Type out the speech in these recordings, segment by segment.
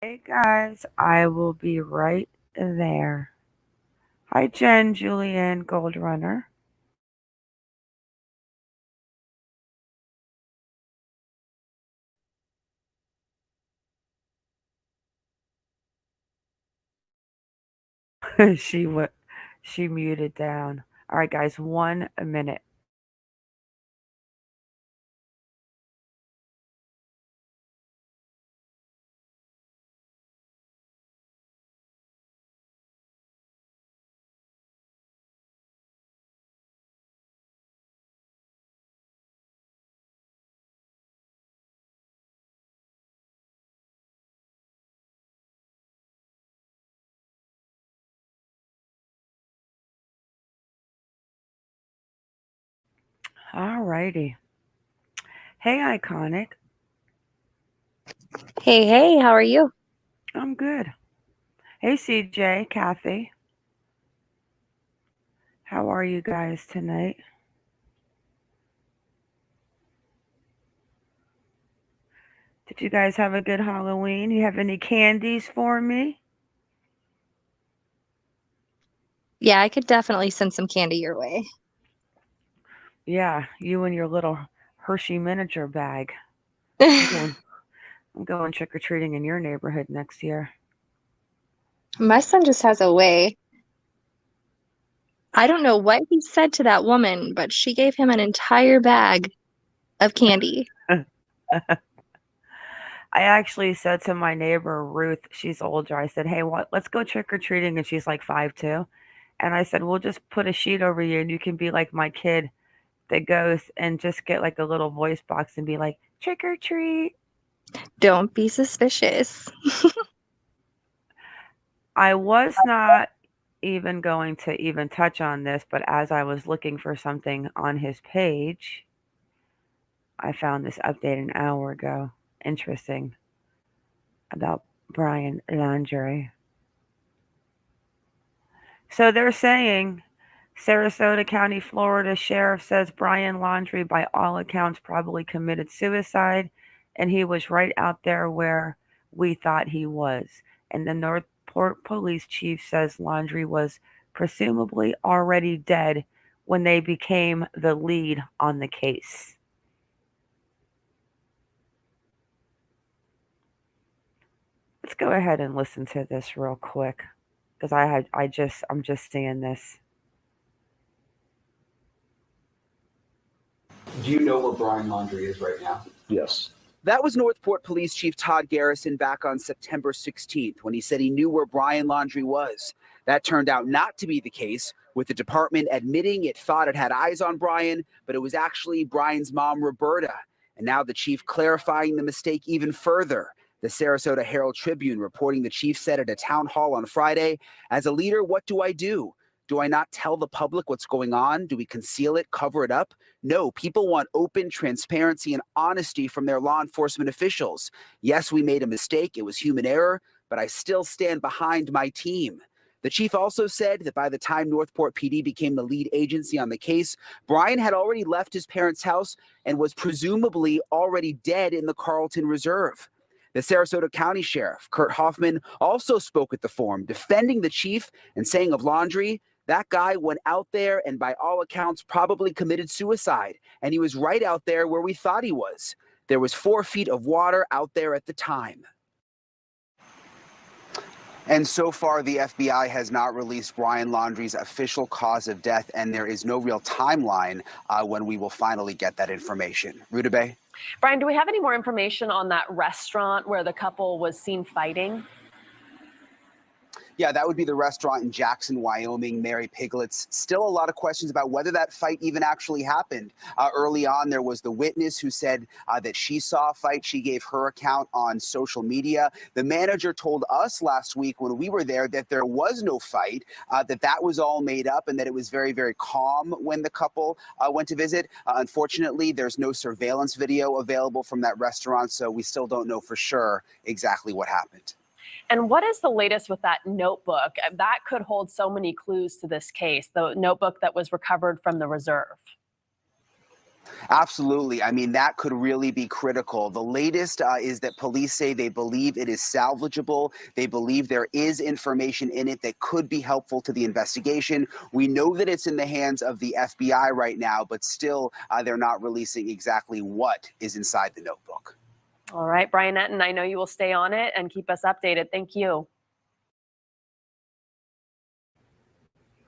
Hey guys, I will be right there. Hi Jen, Julian, Gold Runner. she wa she muted down. All right guys, 1 minute. All righty. Hey Iconic, Hey, hey, how are you? I'm good. Hey CJ, Kathy, how are you guys tonight? Did you guys have a good Halloween? You have any candies for me? Yeah, I could definitely send some candy your way. Yeah, you and your little Hershey miniature bag. I'm going I'm going trick or treating in your neighborhood next year. My son just has a way. I don't know what he said to that woman, but she gave him an entire bag of candy. I actually said to my neighbor Ruth, she's older. I said, "Hey, what? Let's go trick or treating," and she's like 5'2", and I said, "We'll just put a sheet over you, and you can be like my kid that goes and just get like a little voice box and be like trick or treat." Don't be suspicious. I was not even going to even touch on this, but as I was looking for something on his page, I found this update an hour ago. Interesting about Brian Landry. So they're saying Sarasota County, Florida Sheriff says Brian Laundrie, by all accounts, probably committed suicide, and he was right out there where we thought he was. And the Northport Police Chief says Laundrie was presumably already dead when they became the lead on the case. Let's go ahead and listen to this real quick because I'm just seeing this. Do you know where Brian Laundrie is right now? Yes. That was Northport Police Chief Todd Garrison back on September 16th when he said he knew where Brian Laundrie was. That turned out not to be the case, with the department admitting it thought it had eyes on Brian, but it was actually Brian's mom, Roberta. And now the chief clarifying the mistake even further. The Sarasota Herald Tribune reporting the chief said at a town hall on Friday, "As a leader, what do I do? Do I not tell the public what's going on? Do we conceal it, cover it up? No, people want open transparency and honesty from their law enforcement officials. Yes, we made a mistake. It was human error, but I still stand behind my team." The chief also said that by the time Northport PD became the lead agency on the case, Brian had already left his parents' house and was presumably already dead in the Carlton Reserve. The Sarasota County Sheriff, Kurt Hoffman, also spoke at the forum, defending the chief and saying of Laundrie, "That guy went out there and by all accounts probably committed suicide. And he was right out there where we thought he was. There was 4 feet of water out there at the time." And so far, the FBI has not released Brian Laundrie's official cause of death, and there is no real timeline when we will finally get that information. Rutabaga? Brian, do we have any more information on that restaurant where the couple was seen fighting? Yeah, that would be the restaurant in Jackson, Wyoming, Mary Piglet's. Still a lot of questions about whether that fight even actually happened. Early on, there was the witness who said that she saw a fight. She gave her account on social media. The manager told us last week when we were there that there was no fight, that was all made up, and that it was very, very calm when the couple went to visit. Unfortunately, there's no surveillance video available from that restaurant, so we still don't know for sure exactly what happened. And what is the latest with that notebook? That could hold so many clues to this case, the notebook that was recovered from the reserve. Absolutely. I mean, that could really be critical. The latest is that police say they believe it is salvageable. They believe there is information in it that could be helpful to the investigation. We know that it's in the hands of the FBI right now, but still they're not releasing exactly what is inside the notebook. All right, Brian Etten, I know you will stay on it and keep us updated. Thank you.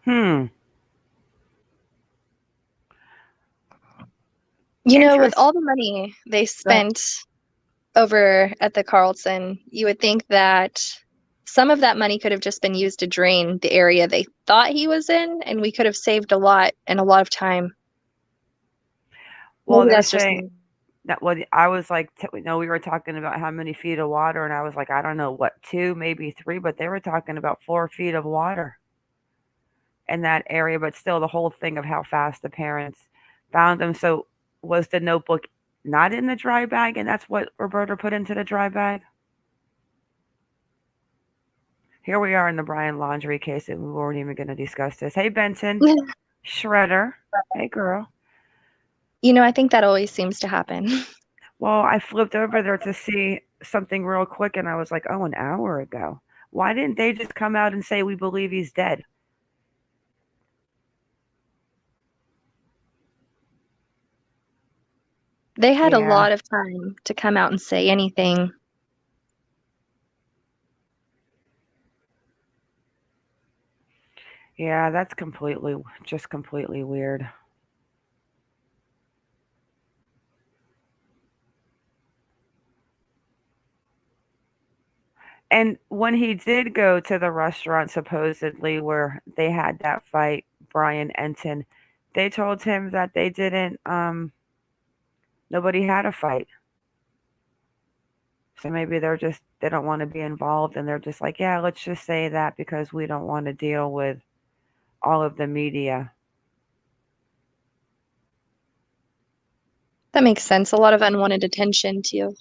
You know, with all the money they spent over at the Carlton, you would think that some of that money could have just been used to drain the area they thought he was in, and we could have saved a lot and a lot of time. Well, Maybe they're that's just saying me. that what I was like, we were talking about how many feet of water, and I was like, I don't know, what, 2, maybe 3, but they were talking about 4 feet of water in that area, but still the whole thing of how fast the parents found them. So was the notebook not in the dry bag, and that's what Roberta put into the dry bag? Here we are in the Brian Laundrie case, and we weren't even going to discuss this. Hey, Benson, Shredder. Hey, girl. You know, I think that always seems to happen. Well, I flipped over there to see something real quick, and I was like, oh, an hour ago. Why didn't they just come out and say, we believe he's dead? They had a Yeah. lot of time to come out and say anything. Yeah, that's just completely weird. And when he did go to the restaurant, supposedly, where they had that fight, Brian Enton, they told him that they didn't, nobody had a fight. So maybe they don't want to be involved, and they're just like, yeah, let's just say that because we don't want to deal with all of the media. That makes sense. A lot of unwanted attention, too.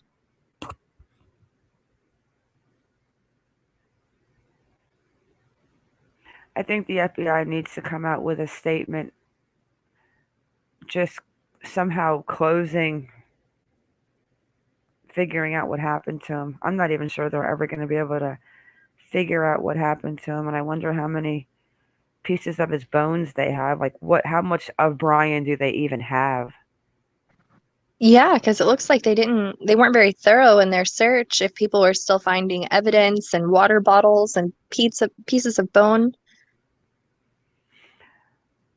I think the FBI needs to come out with a statement just somehow figuring out what happened to him. I'm not even sure they're ever going to be able to figure out what happened to him, and I wonder how many pieces of his bones they have. Like, how much of Brian do they even have? Yeah, because it looks like they weren't very thorough in their search if people were still finding evidence and water bottles and pieces of bone.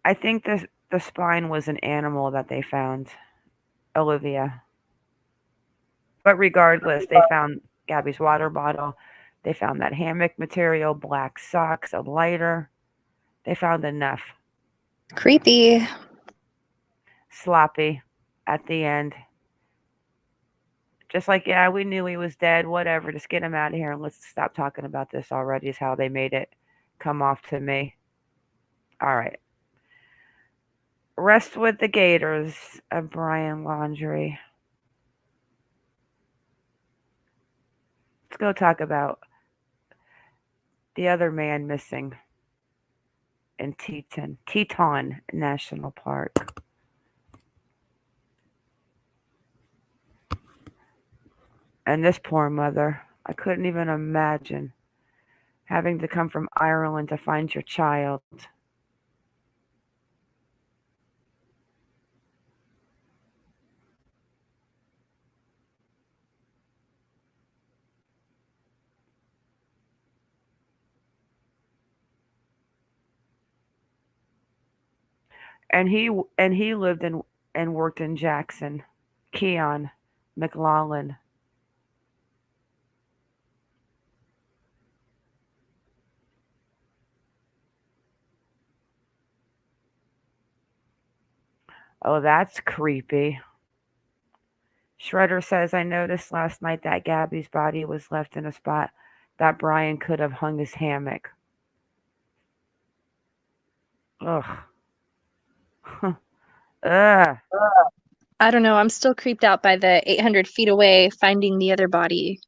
I think the spine was an animal that they found, Olivia. But regardless, they found Gabby's water bottle. They found that hammock material, black socks, a lighter. They found enough. Creepy. Sloppy at the end. Just like, yeah, we knew he was dead, whatever, just get him out of here and let's stop talking about this already, is how they made it come off to me. All right. Rest with the Gators of Brian Laundrie. Let's go talk about the other man missing in Teton National Park. And this poor mother, I couldn't even imagine having to come from Ireland to find your child. And he lived in and worked in Jackson. Cian McLaughlin. Oh, that's creepy. Shredder says, I noticed last night that Gabby's body was left in a spot that Brian could have hung his hammock. Ugh. Ugh. I don't know. I'm still creeped out by the 800 feet away finding the other body.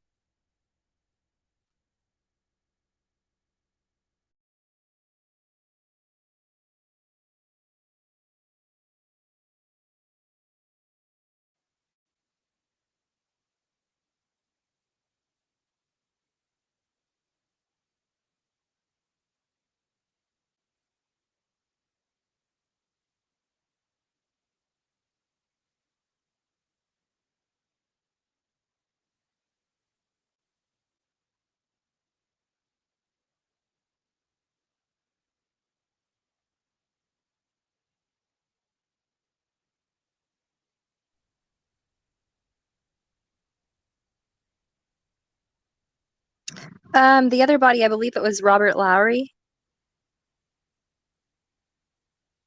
The other body, I believe it was Robert Lowery.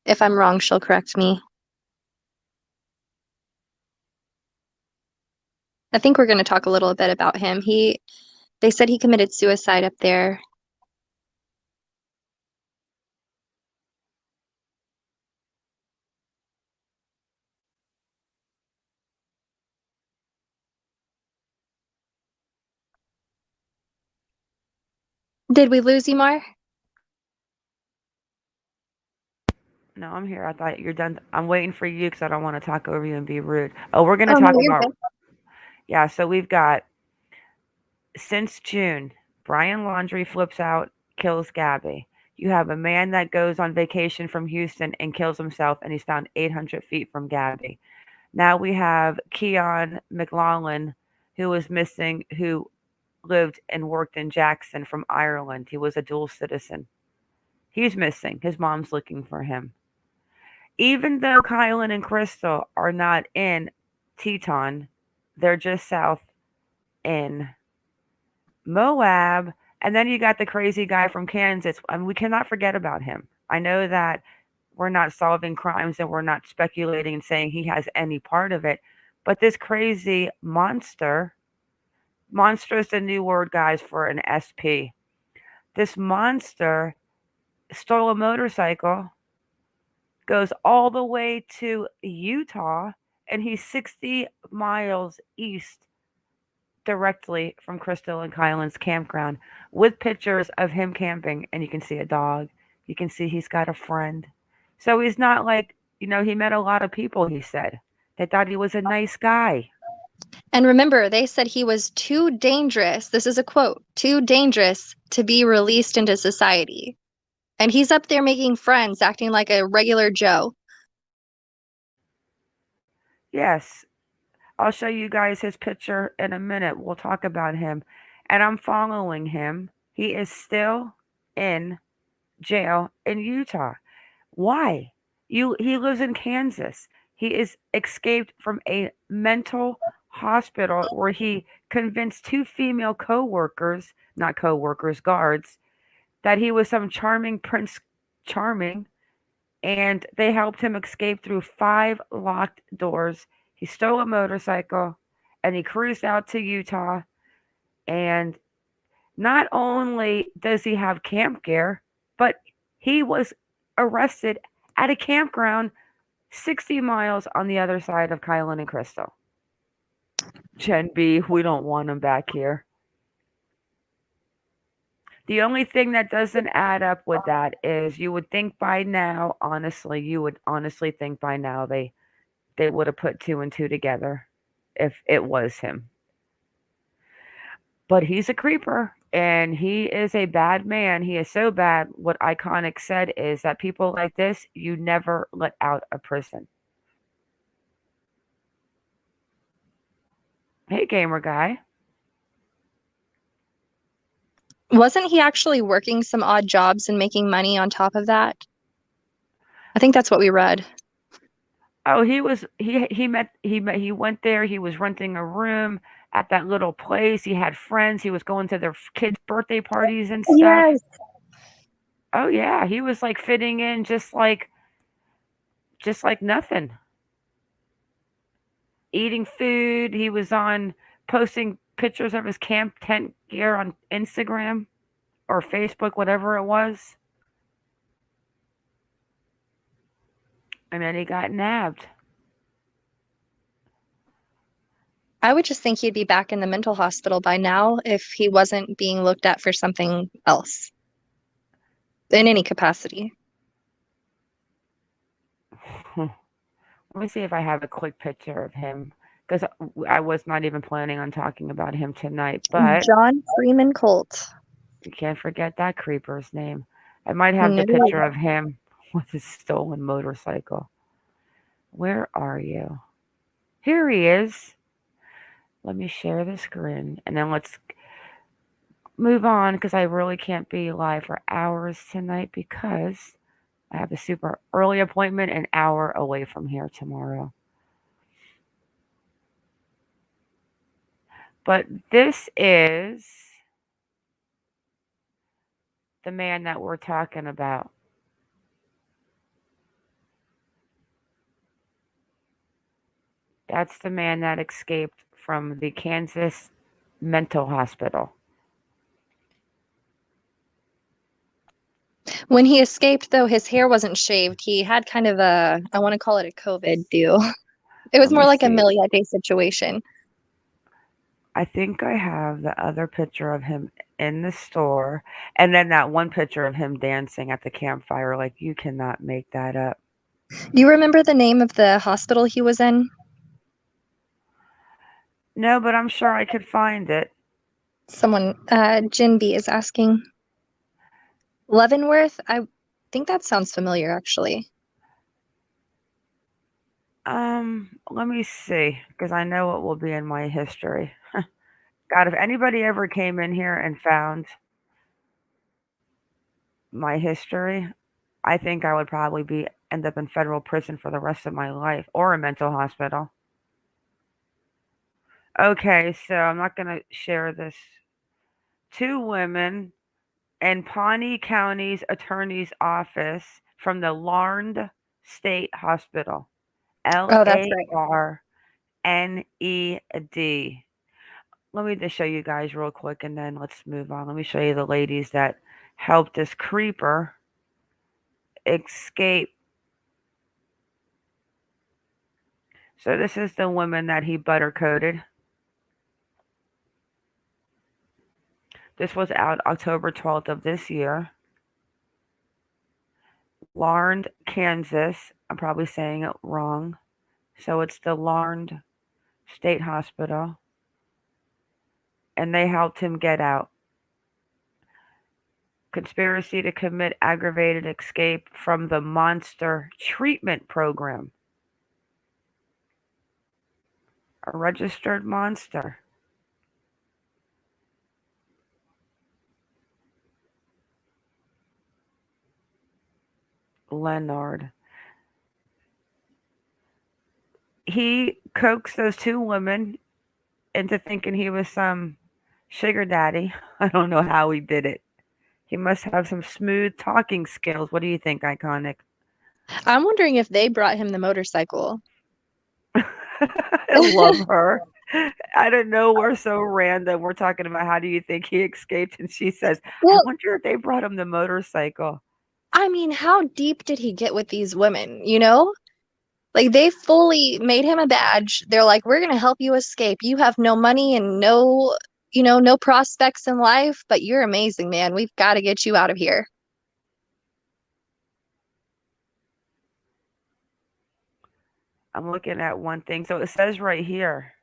If I'm wrong, she'll correct me. I think we're going to talk a little bit about him. They said he committed suicide up there. Did we lose you, Mar? No, I'm here. I thought you're done. I'm waiting for you because I don't want to talk over you and be rude. Oh, we're going to Oh, no, talk you're about, good. yeah, so we've got, since June, Brian Laundrie flips out, kills Gabby. You have a man that goes on vacation from Houston and kills himself, and he's found 800 feet from Gabby. Now we have Cian McLaughlin, who was missing, who lived and worked in Jackson from Ireland. He was a dual citizen. He's missing. His mom's looking for him. Even though Kylen and Crystal are not in Teton, they're just south in Moab. And then you got the crazy guy from Kansas. I mean, we cannot forget about him. I know that we're not solving crimes and we're not speculating and saying he has any part of it. But this crazy monster is the new word, guys, for an SP. This monster stole a motorcycle, goes all the way to Utah, and he's 60 miles east directly from Crystal and Kylan's campground with pictures of him camping. And you can see a dog. You can see he's got a friend. So he's not like, he met a lot of people, he said. They thought he was a nice guy. And remember, they said he was too dangerous. This is a quote, too dangerous to be released into society. And he's up there making friends, acting like a regular Joe. Yes. I'll show you guys his picture in a minute. We'll talk about him. And I'm following him. He is still in jail in Utah. Why? He lives in Kansas. He is escaped from a mental hospital where he convinced two female co-workers, not co-workers, guards, that he was some charming Prince Charming, and they helped him escape through 5 locked doors. He stole a motorcycle and he cruised out to Utah. And not only does he have camp gear, but he was arrested at a campground 60 miles on the other side of Kylen and Crystal. Gen B, we don't want him back here. The only thing that doesn't add up with that is you would think by now, honestly, think by now they would have put 2 and 2 together if it was him. But he's a creeper and he is a bad man. He is so bad. What Iconic said is that people like this, you never let out of prison. Hey, gamer guy. Wasn't he actually working some odd jobs and making money on top of that? I think that's what we read. Oh, he went there. He was renting a room at that little place. He had friends. He was going to their kids' birthday parties and stuff. Yes. Oh yeah, he was like fitting in just like nothing. Eating food. He was on posting pictures of his camp tent gear on Instagram or Facebook, whatever it was. And then he got nabbed. I would just think he'd be back in the mental hospital by now if he wasn't being looked at for something else in any capacity. Let me see if I have a quick picture of him because I was not even planning on talking about him tonight. But John Freeman Colt. You can't forget that creeper's name. I might have the picture of him with his stolen motorcycle. Where are you? Here he is. Let me share the screen and then let's move on because I really can't be live for hours tonight because I have a super early appointment an hour away from here tomorrow. But this is the man that we're talking about. That's the man that escaped from the Kansas mental hospital. When he escaped, though, his hair wasn't shaved. He had kind of a, I want to call it a COVID deal. It was Let more me like a see. Millie Day situation. I think I have the other picture of him in the store, and then that one picture of him dancing at the campfire. Like, you cannot make that up. Do you remember the name of the hospital he was in? No, but I'm sure I could find it. Someone, Jin B is asking. Leavenworth? I think that sounds familiar, actually. Let me see, because I know it will be in my history. God, if anybody ever came in here and found my history, I think I would probably end up in federal prison for the rest of my life or a mental hospital. Okay, so I'm not going to share this. 2 women in Pawnee County's attorney's office from the Larned State Hospital. Oh, that's right. Larned. Let me just show you guys real quick and then let's move on. Let me show you the ladies that helped this creeper escape. So this is the woman that he butter coated. This was out October 12th of this year. Larned, Kansas. I'm probably saying it wrong. So it's the Larned State Hospital. And they helped him get out. Conspiracy to commit aggravated escape from the monster treatment program. A registered monster. Leonard. He coaxed those 2 women into thinking he was some sugar daddy. I don't know how he did it. He must have some smooth talking skills. What do you think, Iconic? I'm wondering if they brought him the motorcycle. I love her. I don't know. We're so random. We're talking about how do you think he escaped? And she says, I Well, wonder if they brought him the motorcycle. I mean, how deep did he get with these women, you know? Like, they fully made him a badge. They're like, we're going to help you escape. You have no money and no, no prospects in life, but you're amazing, man. We've got to get you out of here. I'm looking at one thing. So it says right here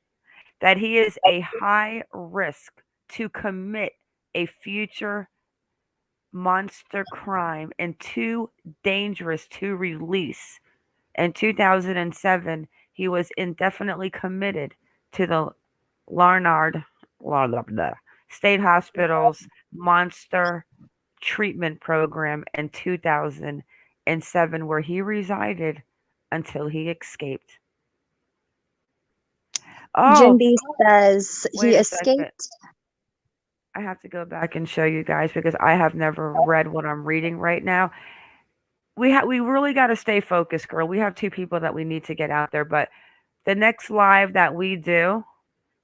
that he is a high risk to commit a future monster crime and too dangerous to release. In 2007, he was indefinitely committed to the Larned State Hospital's monster treatment program in 2007, where he resided until he escaped. Oh, Jindy says he wait a second. escaped. I have to go back and show you guys because I have never read what I'm reading right now. We really got to stay focused, girl. We have 2 people that we need to get out there, but the next live that we do,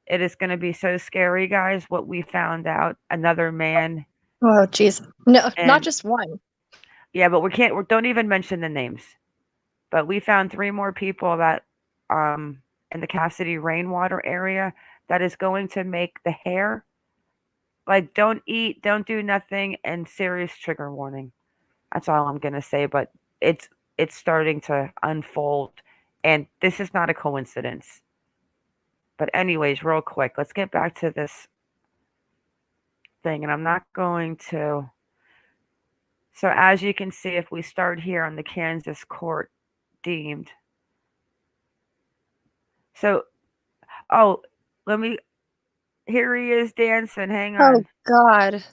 it is going to be so scary, guys. What we found out, another man. Oh, geez. No, And not just one. yeah, but we don't even mention the names. But we found 3 more people that in the Cassidy rainwater area that is going to make the hair like don't eat, don't do nothing, and serious trigger warning. That's all I'm gonna say. But it's starting to unfold, and this is not a coincidence. But anyways, real quick, let's get back to this thing, and I'm not going to. So as you can see, if we start here on the Kansas court deemed. So, oh, let me. Here he is dancing. Hang Oh, on. God.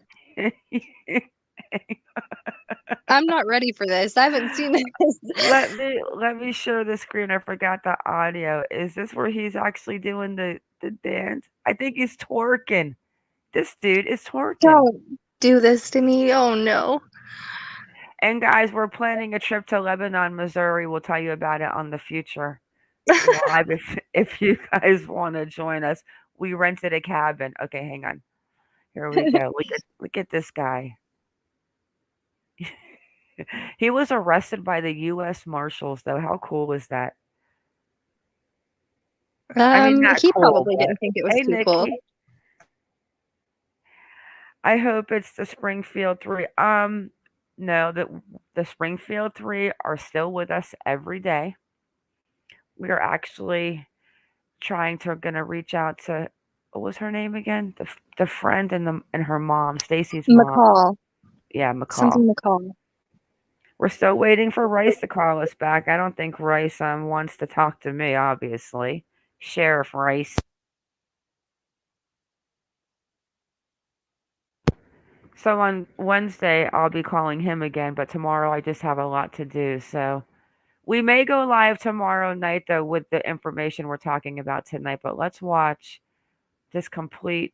I'm not ready for this. I haven't seen this. let me share the screen. I forgot the audio. Is this where he's actually doing the dance? I think he's twerking. This dude is twerking. No, do this to me. Oh no. And guys, we're planning a trip to Lebanon, Missouri. We'll tell you about it on the future live if you guys want to join us. We rented a cabin. Okay, hang on. Here we go. Look at this guy. He was arrested by the U.S. Marshals, though. How cool is that? I mean, not He cool, probably but didn't think it was hey, too cool. Nikki. I hope it's the Springfield 3. No, the Springfield 3 are still with us every day. We are actually gonna reach out to, what was her name again? The friend and her mom, Stacy's mom. McCall. Yeah, McCall. Something McCall. We're still waiting for Rice to call us back. I don't think Rice wants to talk to me, obviously. Sheriff Rice. So on Wednesday, I'll be calling him again, but tomorrow I just have a lot to do. So we may go live tomorrow night, though, with the information we're talking about tonight. But let's watch this complete,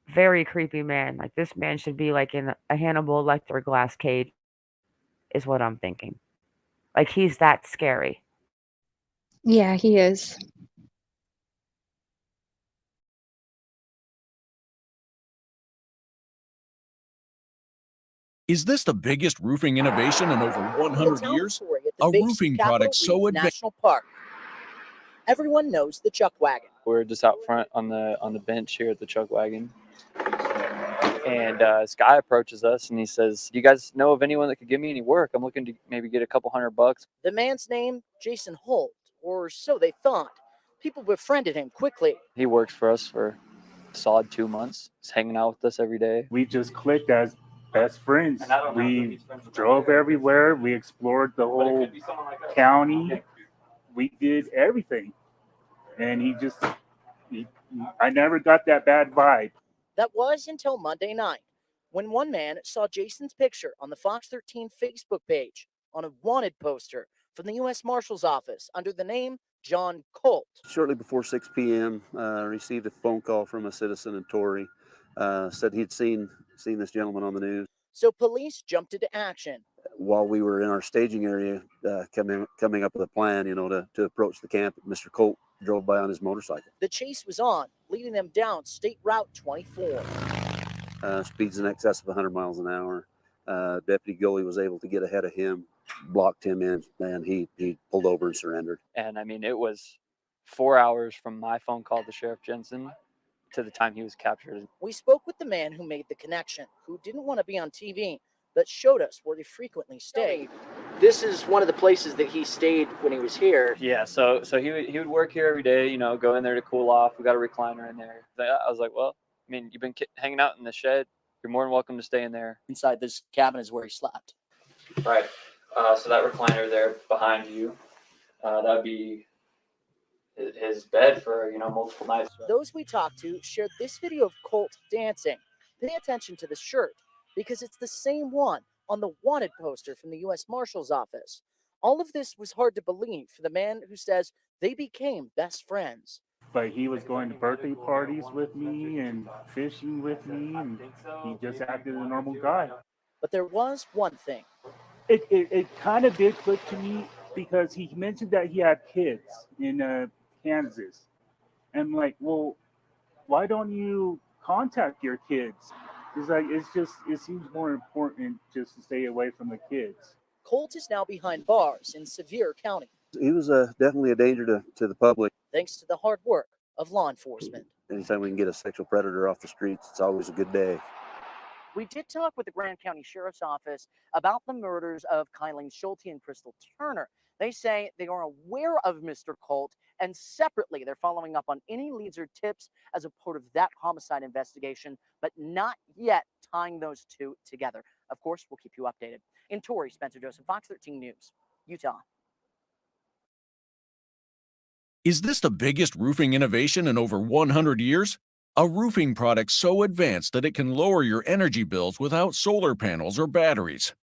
very creepy man. Like, this man should be like in a Hannibal Lecter glass cage, is what I'm thinking. Like, he's that scary. Yeah, he is. Is this the biggest roofing innovation in over 100 years? A roofing product so advanced. National Park. Everyone knows the chuck wagon. We're just out front on the bench here at the chuck wagon, and this guy approaches us and he says, "Do you guys know of anyone that could give me any work? I'm looking to maybe get a couple $100." The man's name, Jason Holt, or so they thought. People befriended him quickly. He works for us for a solid 2 months. He's hanging out with us every day. We just clicked as best friends. We drove everywhere. We explored the whole county. We did everything. And I never got that bad vibe. That was until Monday night, when one man saw Jason's picture on the Fox 13 Facebook page on a wanted poster from the U.S. Marshal's Office under the name John Colt. Shortly before 6 p.m., received a phone call from a citizen in Torrey. Said he'd seen this gentleman on the news. So police jumped into action. While we were in our staging area, coming up with a plan, to approach the camp, Mr. Colt drove by on his motorcycle. The chase was on, leading them down State Route 24. Speeds in excess of 100 miles an hour. Deputy Gully was able to get ahead of him, blocked him in, and he pulled over and surrendered. And I mean, it was 4 hours from my phone call to Sheriff Jensen to the time he was captured. We spoke with the man who made the connection, who didn't want to be on TV, but showed us where he frequently stayed. This is one of the places that he stayed when he was here. Yeah, so he would work here every day, go in there to cool off. We got a recliner in there. I was like, well, I mean, you've been hanging out in the shed. You're more than welcome to stay in there. Inside this cabin is where he slept. Right. So that recliner there behind you, that would be his bed for, multiple nights. Those we talked to shared this video of Colt dancing. Pay attention to the shirt, because it's the same one on the wanted poster from the U.S. Marshal's Office. All of this was hard to believe for the man who says they became best friends. But he was going to birthday parties with me and fishing with me, and he just acted a normal guy. But there was one thing. It kind of did click to me, because he mentioned that he had kids in Kansas. And I'm like, well, why don't you contact your kids? It's like, it seems more important just to stay away from the kids. Colt is now behind bars in Sevier County. He was definitely a danger to the public. Thanks to the hard work of law enforcement. Anytime we can get a sexual predator off the streets, it's always a good day. We did talk with the Grand County Sheriff's Office about the murders of Kylen Schulte and Crystal Turner. They say they are aware of Mr. Colt, and separately they're following up on any leads or tips as a part of that homicide investigation, but not yet tying those two together. Of course, we'll keep you updated. In Torrey, Spencer Joseph, Fox 13 News, Utah. Is this the biggest roofing innovation in over 100 years? A roofing product so advanced that it can lower your energy bills without solar panels or batteries.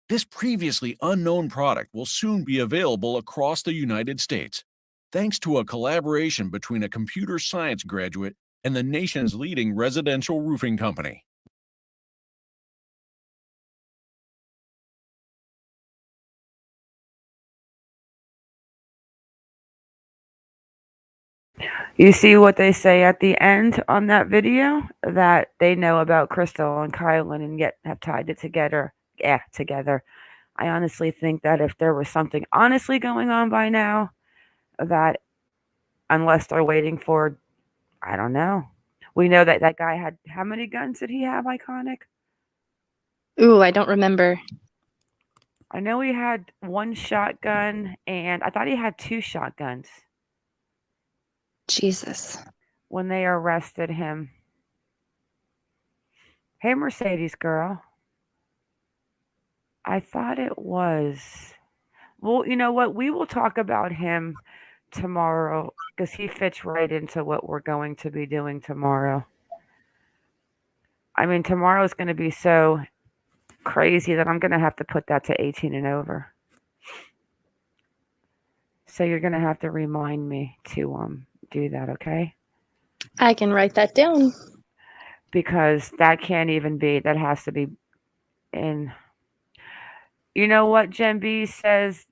This previously unknown product will soon be available across the United States, thanks to a collaboration between a computer science graduate and the nation's leading residential roofing company. You see what they say at the end on that video? That they know about Crystal and Kylen and yet have tied it together. Yeah, together. I honestly think that if there was something honestly going on by now, that unless they're waiting for, I don't know. We know that that guy had, how many guns did he have, Iconic? Ooh, I don't remember. I know he had one shotgun, and I thought he had two shotguns Jesus. when they arrested him. Hey, Mercedes girl. I thought it was. Well, you know what? We will talk about him tomorrow because he fits right into what we're going to be doing tomorrow. I mean, tomorrow is going to be so crazy that I'm going to have to put that to 18 and over. So you're going to have to remind me to do that, okay? I can write that down. Because that can't even be. That has to be in. You know what Jen B says?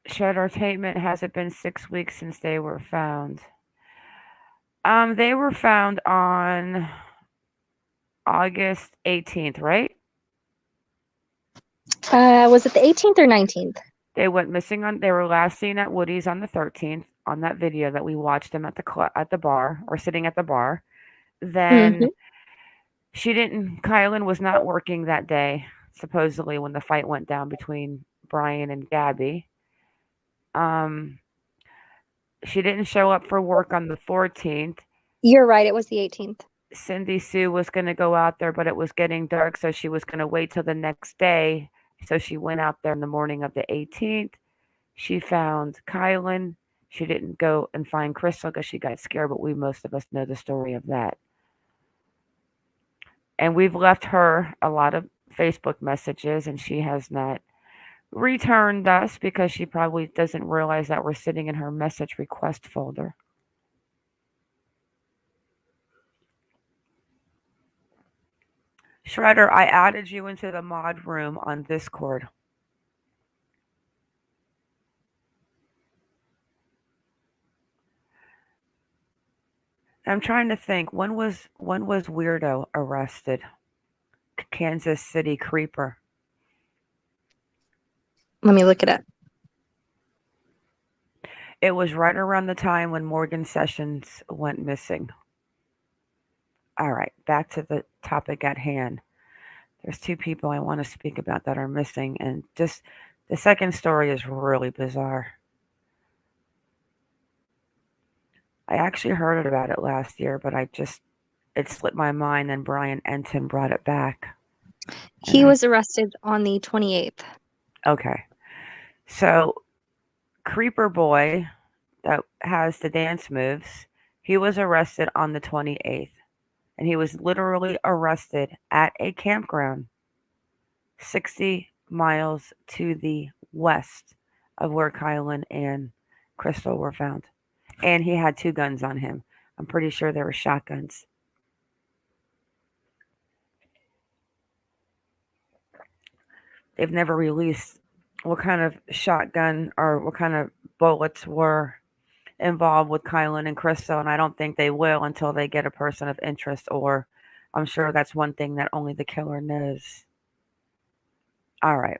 Shreddertainment hasn't been 6 weeks since they were found. They were found on August 18th, right? Was it the 18th or 19th? They went missing on. They were last seen at Woody's on the 13th on that video that we watched them at the bar or sitting at the bar. Then she didn't. Kylen was not working that day, supposedly when the fight went down between Brian and Gabby. She didn't show up for work on the 14th. You're right. It was the 18th. Cindy Sue was going to go out there, but it was getting dark, so she was going to wait till the next day. So she went out there in the morning of the 18th. She found Kylen. She didn't go and find Crystal because she got scared, but most of us know the story of that. And we've left her a lot of Facebook messages, and she has not returned us because she probably doesn't realize that we're sitting in her message request folder. Shredder, I added you into the mod room on Discord. I'm trying to think, when was Weirdo arrested? Kansas City Creeper. Let me look it up. It was right around the time when Morgan Sessions went missing. All right, back to the topic at hand. There's two people I want to speak about that are missing, and just the second story is really bizarre. I actually heard about it last year, but it slipped my mind, and Brian Enton brought it back. He was arrested on the 28th. Okay. So, Creeper Boy, that has the dance moves, he was arrested on the 28th. And he was literally arrested at a campground 60 miles to the west of where Kylen and Crystal were found. And he had two guns on him. I'm pretty sure they were shotguns. They've never released what kind of shotgun or what kind of bullets were involved with Kylen and Crystal, and I don't think they will until they get a person of interest, or I'm sure that's one thing that only the killer knows. All right.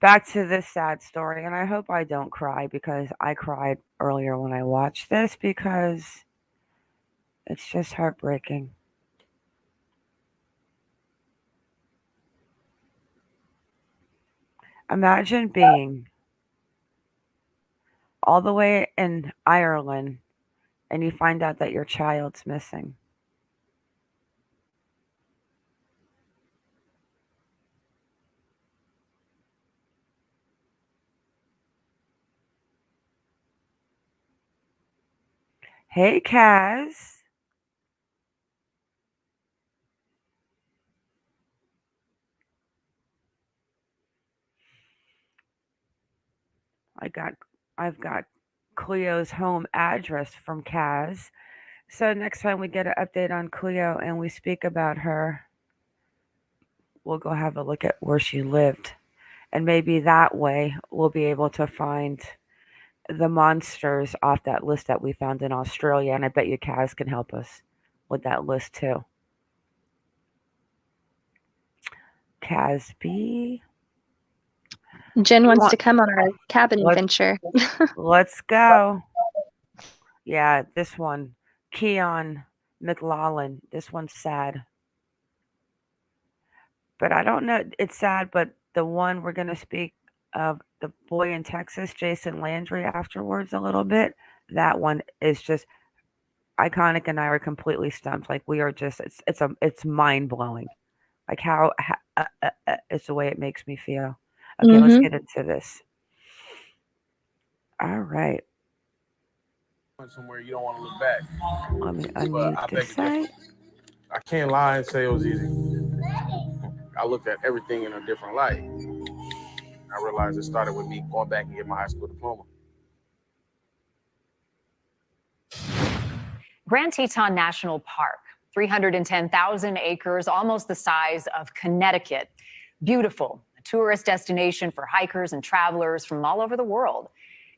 Back to this sad story, and I hope I don't cry because I cried earlier when I watched this because it's just heartbreaking. Imagine being all the way in Ireland and you find out that your child's missing. Hey, Kaz. I've got Cleo's home address from Kaz. So next time we get an update on Cleo and we speak about her, we'll go have a look at where she lived. And maybe that way we'll be able to find the monsters off that list that we found in Australia. And I bet you Kaz can help us with that list too. Casby. Jen wants to come on our cabin Let's- adventure. Let's go. Yeah, this one. Cian McLaughlin. This one's sad. But I don't know. It's sad, but the one we're going to speak of, the boy in Texas, Jason Landry, afterwards a little bit, that one is just iconic, and I are completely stumped. Like, we are just, it's mind blowing. Like how it's the way it makes me feel. Okay, let's get into this. All right. Somewhere you don't want to look back. Let me unmute this site. I can't lie and say it was easy. I looked at everything in a different light. I realized it started with me going back and getting my high school diploma. Grand Teton National Park, 310,000 acres, almost the size of Connecticut. Beautiful, a tourist destination for hikers and travelers from all over the world.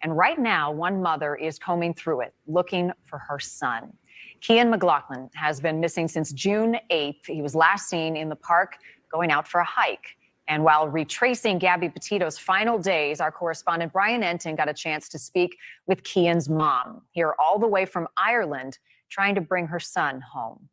And right now, one mother is combing through it, looking for her son. Cian McLaughlin has been missing since June 8th. He was last seen in the park going out for a hike. And while retracing Gabby Petito's final days, our correspondent Brian Enton got a chance to speak with Cian's mom, here all the way from Ireland, trying to bring her son home.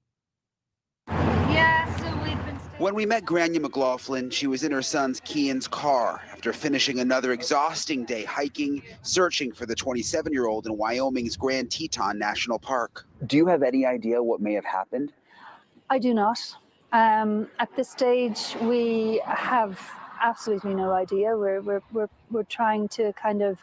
Yeah, so we've been... When we met Grania McLaughlin, she was in her son's Cian's car after finishing another exhausting day hiking, searching for the 27-year-old in Wyoming's Grand Teton National Park. Do you have any idea what may have happened? I do not. At this stage, we have absolutely no idea. We're trying to kind of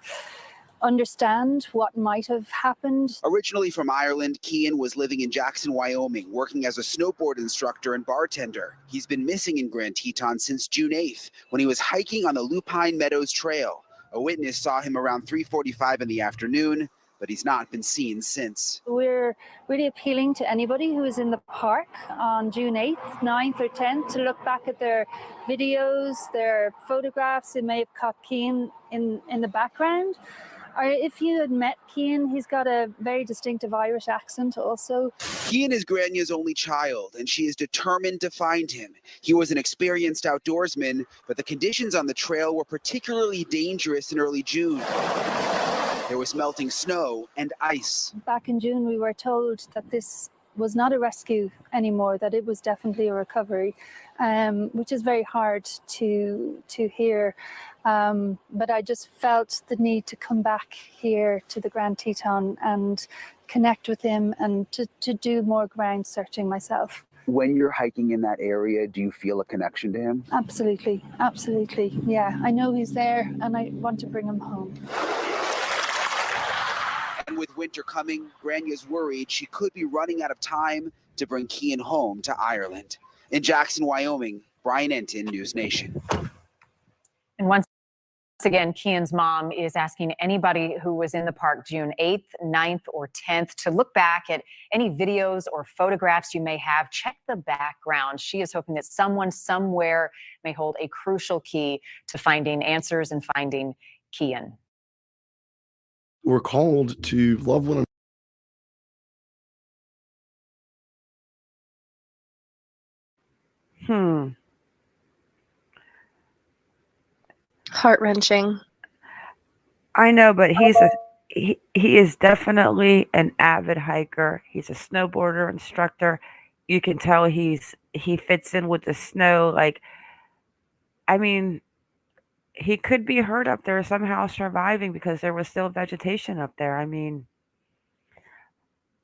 understand what might have happened. Originally from Ireland, Cian was living in Jackson, Wyoming, working as a snowboard instructor and bartender. He's been missing in Grand Teton since June 8th, when he was hiking on the Lupine Meadows Trail. A witness saw him around 3:45 in the afternoon, but he's not been seen since. We're really appealing to anybody who is in the park on June 8th, 9th or 10th to look back at their videos, their photographs. They may have caught Cian in the background. Or if you had met Cian, he's got a very distinctive Irish accent also. Cian is Grania's only child, and she is determined to find him. He was an experienced outdoorsman, but the conditions on the trail were particularly dangerous in early June. There was melting snow and ice. Back in June, we were told that this was not a rescue anymore, that it was definitely a recovery, which is very hard to hear. But I just felt the need to come back here to the Grand Teton and connect with him and to do more ground searching myself. When you're hiking in that area, do you feel a connection to him? Absolutely, absolutely. Yeah, I know he's there and I want to bring him home. And with winter coming, Grania's worried she could be running out of time to bring Cian home to Ireland. In Jackson, Wyoming, Brian Enton, News Nation. And once again, Cian's mom is asking anybody who was in the park June 8th, 9th, or 10th to look back at any videos or photographs you may have. Check the background. She is hoping that someone somewhere may hold a crucial key to finding answers and finding Cian. We're called to love one another. Heart-wrenching. I know, but he is definitely an avid hiker. He's a snowboarder instructor. You can tell he fits in with the snow. Like, I mean, he could be hurt up there, somehow surviving because there was still vegetation up there. I mean,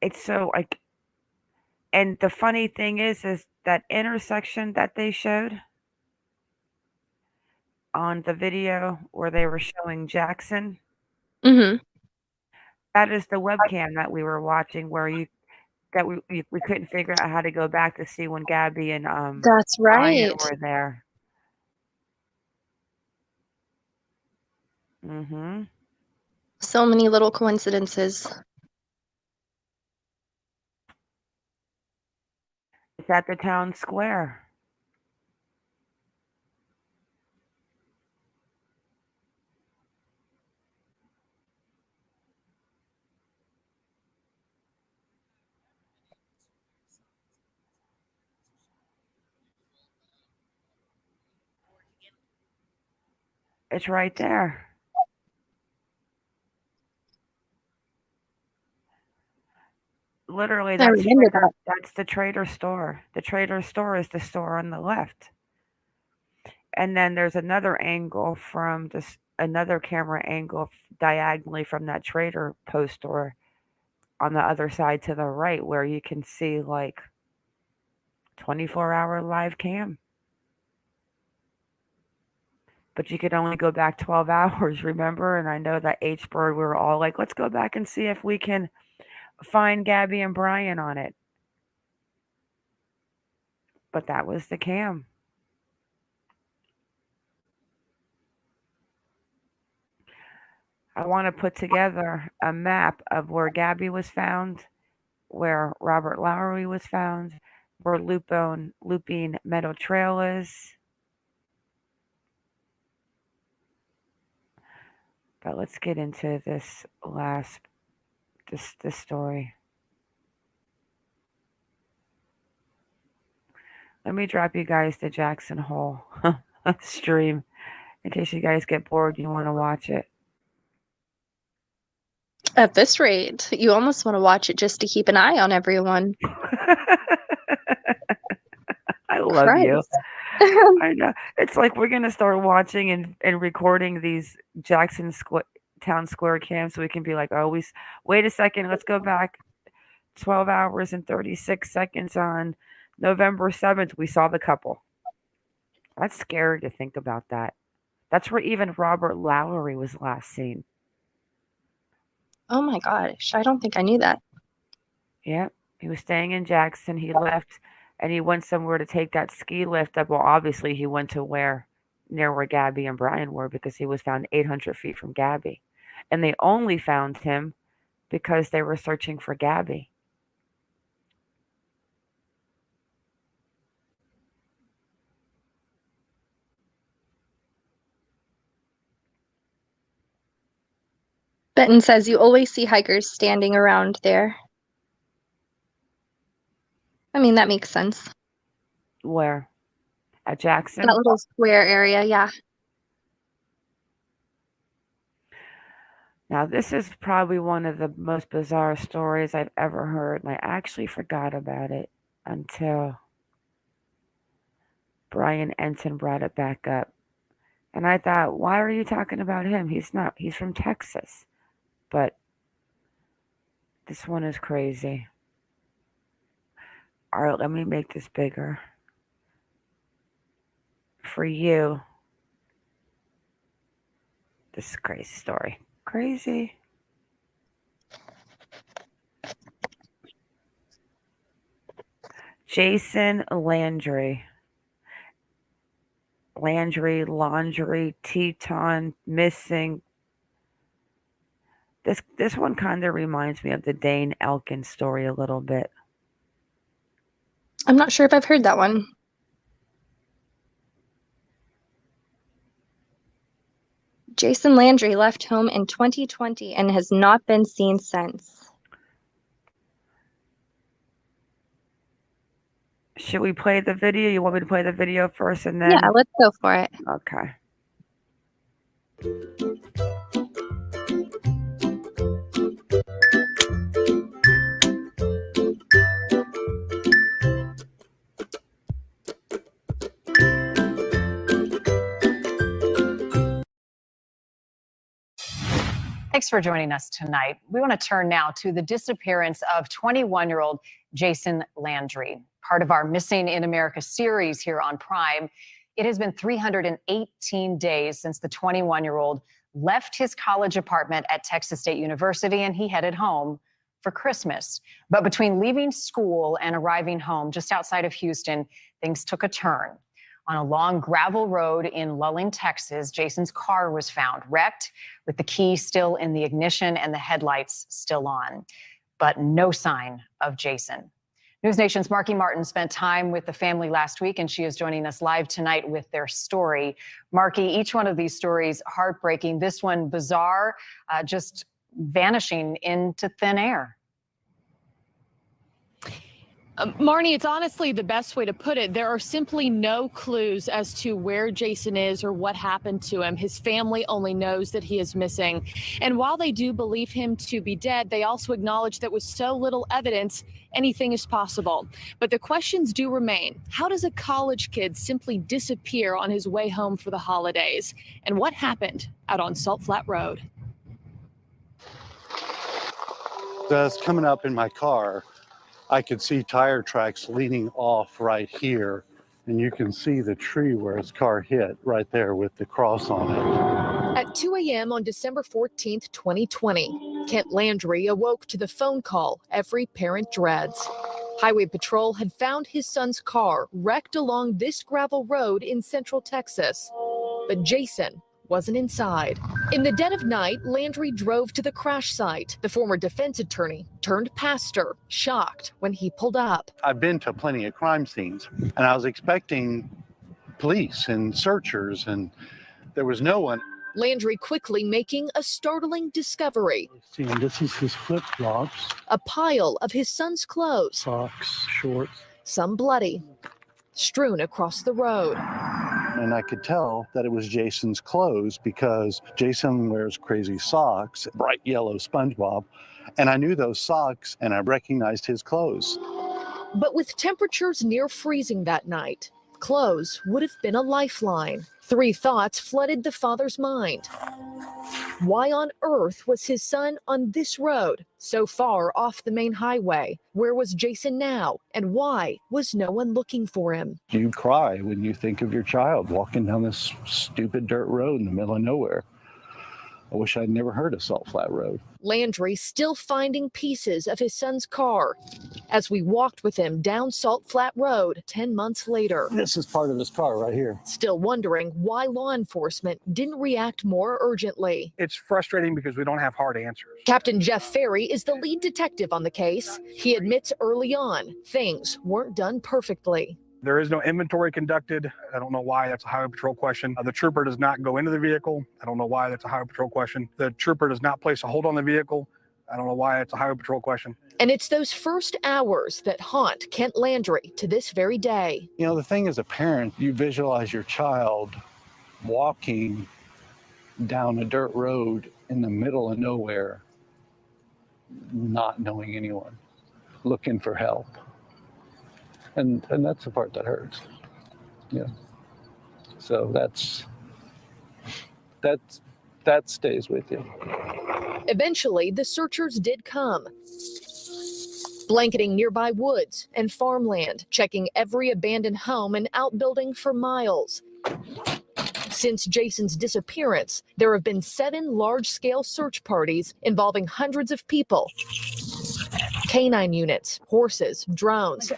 it's so like, and the funny thing is that intersection that they showed on the video where they were showing Jackson. That is the webcam that we were watching, where we couldn't figure out how to go back to see when Gabby and That's right. Ryan were there. So many little coincidences. It's at the town square. It's right there. Literally, I that's remember that. that's the Trader store. The Trader store is the store on the left. And then there's another angle from this another camera angle diagonally from that Trader Post store on the other side to the right where you can see like 24-hour live cam. But you could only go back 12 hours, remember? And I know that H-Bird, we were all like, let's go back and see if we can find Gabby and Brian on it. But that was the cam. I want to put together a map of where Gabby was found, where Robert Lowery was found, where Looping Meadow Trail is. But let's get into this this story. Let me drop you guys the Jackson Hole stream in case you guys get bored and you want to watch it. At this rate, you almost want to watch it just to keep an eye on everyone. I love you. I know. It's like we're going to start watching and recording these Jackson Town Square cams so we can be like, oh, wait a second, let's go back 12 hours and 36 seconds on November 7th. We saw the couple. That's scary to think about that. That's where even Robert Lowery was last seen. Oh my gosh, I don't think I knew that. Yeah, he was staying in Jackson. He left and he went somewhere to take that ski lift up. Well, obviously he went to near where Gabby and Brian were because he was found 800 feet from Gabby. And they only found him because they were searching for Gabby. Benton says you always see hikers standing around there. I mean, that makes sense. Where? At Jackson? That little square area, yeah. Now, this is probably one of the most bizarre stories I've ever heard, and I actually forgot about it until Brian Enton brought it back up. And I thought, why are you talking about him? He's not. He's from Texas. But this one is crazy. All right, let me make this bigger. For you, this is a crazy story. Crazy. Jason Landry, Teton, missing. This one kind of reminds me of the Dane Elkin story a little bit. I'm not sure if I've heard that one. Jason Landry left home in 2020 and has not been seen since. Should we play the video? You want me to play the video first and then? Yeah, let's go for it. Okay. Thanks for joining us tonight. We want to turn now to the disappearance of 21-year-old Jason Landry, part of our Missing in America series here on Prime. It has been 318 days since the 21-year-old left his college apartment at Texas State University and he headed home for Christmas. But between leaving school and arriving home just outside of Houston, things took a turn. On a long gravel road in Lulling, Texas, Jason's car was found wrecked with the key still in the ignition and the headlights still on, but no sign of Jason. News Nation's MonkieMar spent time with the family last week, and she is joining us live tonight with their story. Markie, each one of these stories heartbreaking. This one bizarre, just vanishing into thin air. Marnie, it's honestly the best way to put it. There are simply no clues as to where Jason is or what happened to him. His family only knows that he is missing. And while they do believe him to be dead, they also acknowledge that with so little evidence, anything is possible. But the questions do remain. How does a college kid simply disappear on his way home for the holidays? And what happened out on Salt Flat Road? As coming up in my car, I could see tire tracks leaning off right here, and you can see the tree where his car hit right there with the cross on it. At 2 a.m. on December 14th, 2020, Kent Landry awoke to the phone call every parent dreads. Highway Patrol had found his son's car wrecked along this gravel road in Central Texas, but Jason wasn't inside. In the dead of night, Landry drove to the crash site. The former defense attorney turned pastor, shocked when he pulled up. I've been to plenty of crime scenes, and I was expecting police and searchers, and there was no one. Landry quickly making a startling discovery. See, this is his flip-flops. A pile of his son's clothes. Socks, shorts. Some bloody, strewn across the road. And I could tell that it was Jason's clothes because Jason wears crazy socks, bright yellow SpongeBob, and I knew those socks and I recognized his clothes. But with temperatures near freezing that night, clothes would have been a lifeline. 3 thoughts flooded the father's mind. Why on earth was his son on this road, so far off the main highway? Where was Jason now? And why was no one looking for him? You cry when you think of your child walking down this stupid dirt road in the middle of nowhere. I wish I'd never heard of Salt Flat Road. Landry still finding pieces of his son's car as we walked with him down Salt Flat Road 10 months later. This is part of his car right here. Still wondering why law enforcement didn't react more urgently. It's frustrating because we don't have hard answers. Captain Jeff Ferry is the lead detective on the case. He admits early on things weren't done perfectly. There is no inventory conducted. I don't know why. That's a Highway Patrol question. The trooper does not go into the vehicle. I don't know why. That's a Highway Patrol question. The trooper does not place a hold on the vehicle. I don't know why. That's a Highway Patrol question. And it's those first hours that haunt Kent Landry to this very day. You know, the thing as a parent, you visualize your child walking down a dirt road in the middle of nowhere, not knowing anyone, looking for help. And that's the part that hurts. Yeah. So that stays with you. Eventually, the searchers did come, blanketing nearby woods and farmland, checking every abandoned home and outbuilding for miles. Since Jason's disappearance, there have been 7 large-scale search parties involving hundreds of people. Canine units, horses, drones,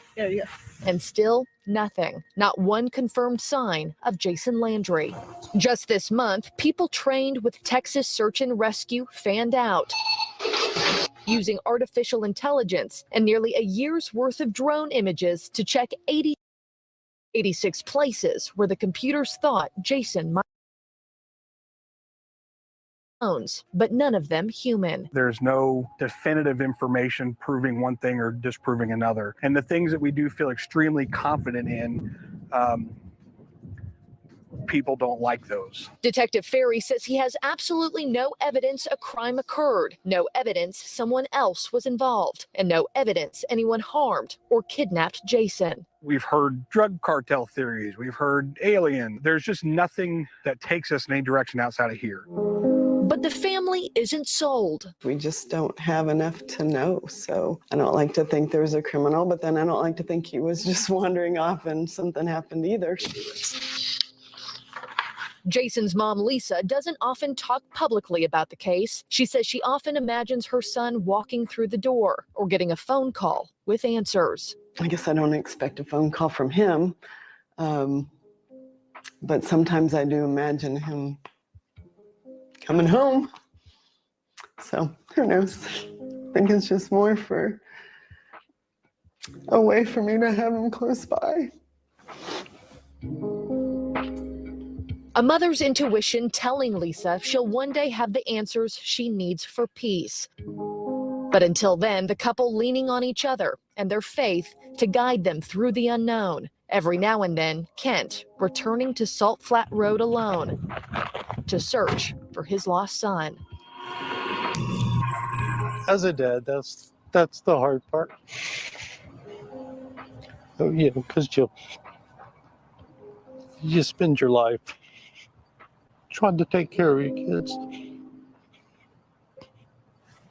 and still nothing. Not one confirmed sign of Jason Landry. Just this month, people trained with Texas Search and Rescue fanned out, using artificial intelligence and nearly a year's worth of drone images to check 86 places where the computers thought Jason might. But none of them human. There's no definitive information proving one thing or disproving another. And the things that we do feel extremely confident in, people don't like those. Detective Ferry says he has absolutely no evidence a crime occurred, no evidence someone else was involved, and no evidence anyone harmed or kidnapped Jason. We've heard drug cartel theories. We've heard alien. There's just nothing that takes us in any direction outside of here. But the family isn't sold. We just don't have enough to know. So I don't like to think there's a criminal, but then I don't like to think he was just wandering off and something happened either. Jason's mom, Lisa, doesn't often talk publicly about the case. She says she often imagines her son walking through the door or getting a phone call with answers. I guess I don't expect a phone call from him, but sometimes I do imagine him coming home. So who knows? I think it's just more for a way for me to have him close by. A mother's intuition telling Lisa she'll one day have the answers she needs for peace. But until then, the couple leaning on each other and their faith to guide them through the unknown. Every now and then, Kent returning to Salt Flat Road alone to search for his lost son. As a dad, that's the hard part. Oh, yeah, because you spend your life trying to take care of your kids,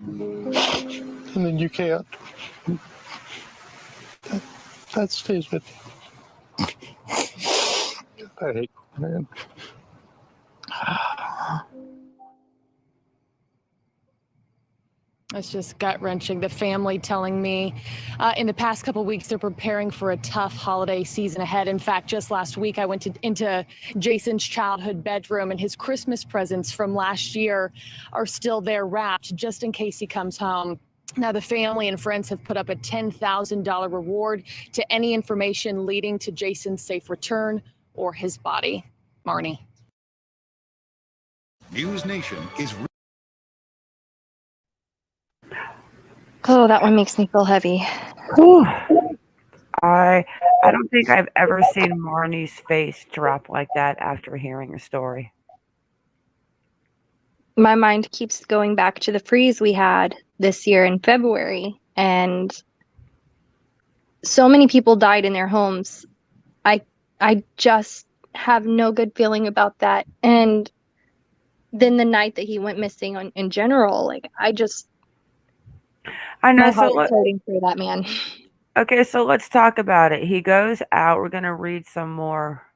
and then you can't. That stays with you. I hate man. It's just gut-wrenching. The family telling me in the past couple of weeks they're preparing for a tough holiday season ahead. In fact, just last week I went into Jason's childhood bedroom, and his Christmas presents from last year are still there wrapped just in case he comes home. Now, the family and friends have put up a $10,000 reward to any information leading to Jason's safe return or his body. Marnie. News Nation is... Oh, that one makes me feel heavy. Whew. I don't think I've ever seen Marnie's face drop like that after hearing a story. My mind keeps going back to the freeze we had this year in February, and so many people died in their homes. I just have no good feeling about that. And then the night that he went missing in general, like I know. My So heart's hurting for that man. Okay, so let's talk about it. He goes out. We're gonna read some more,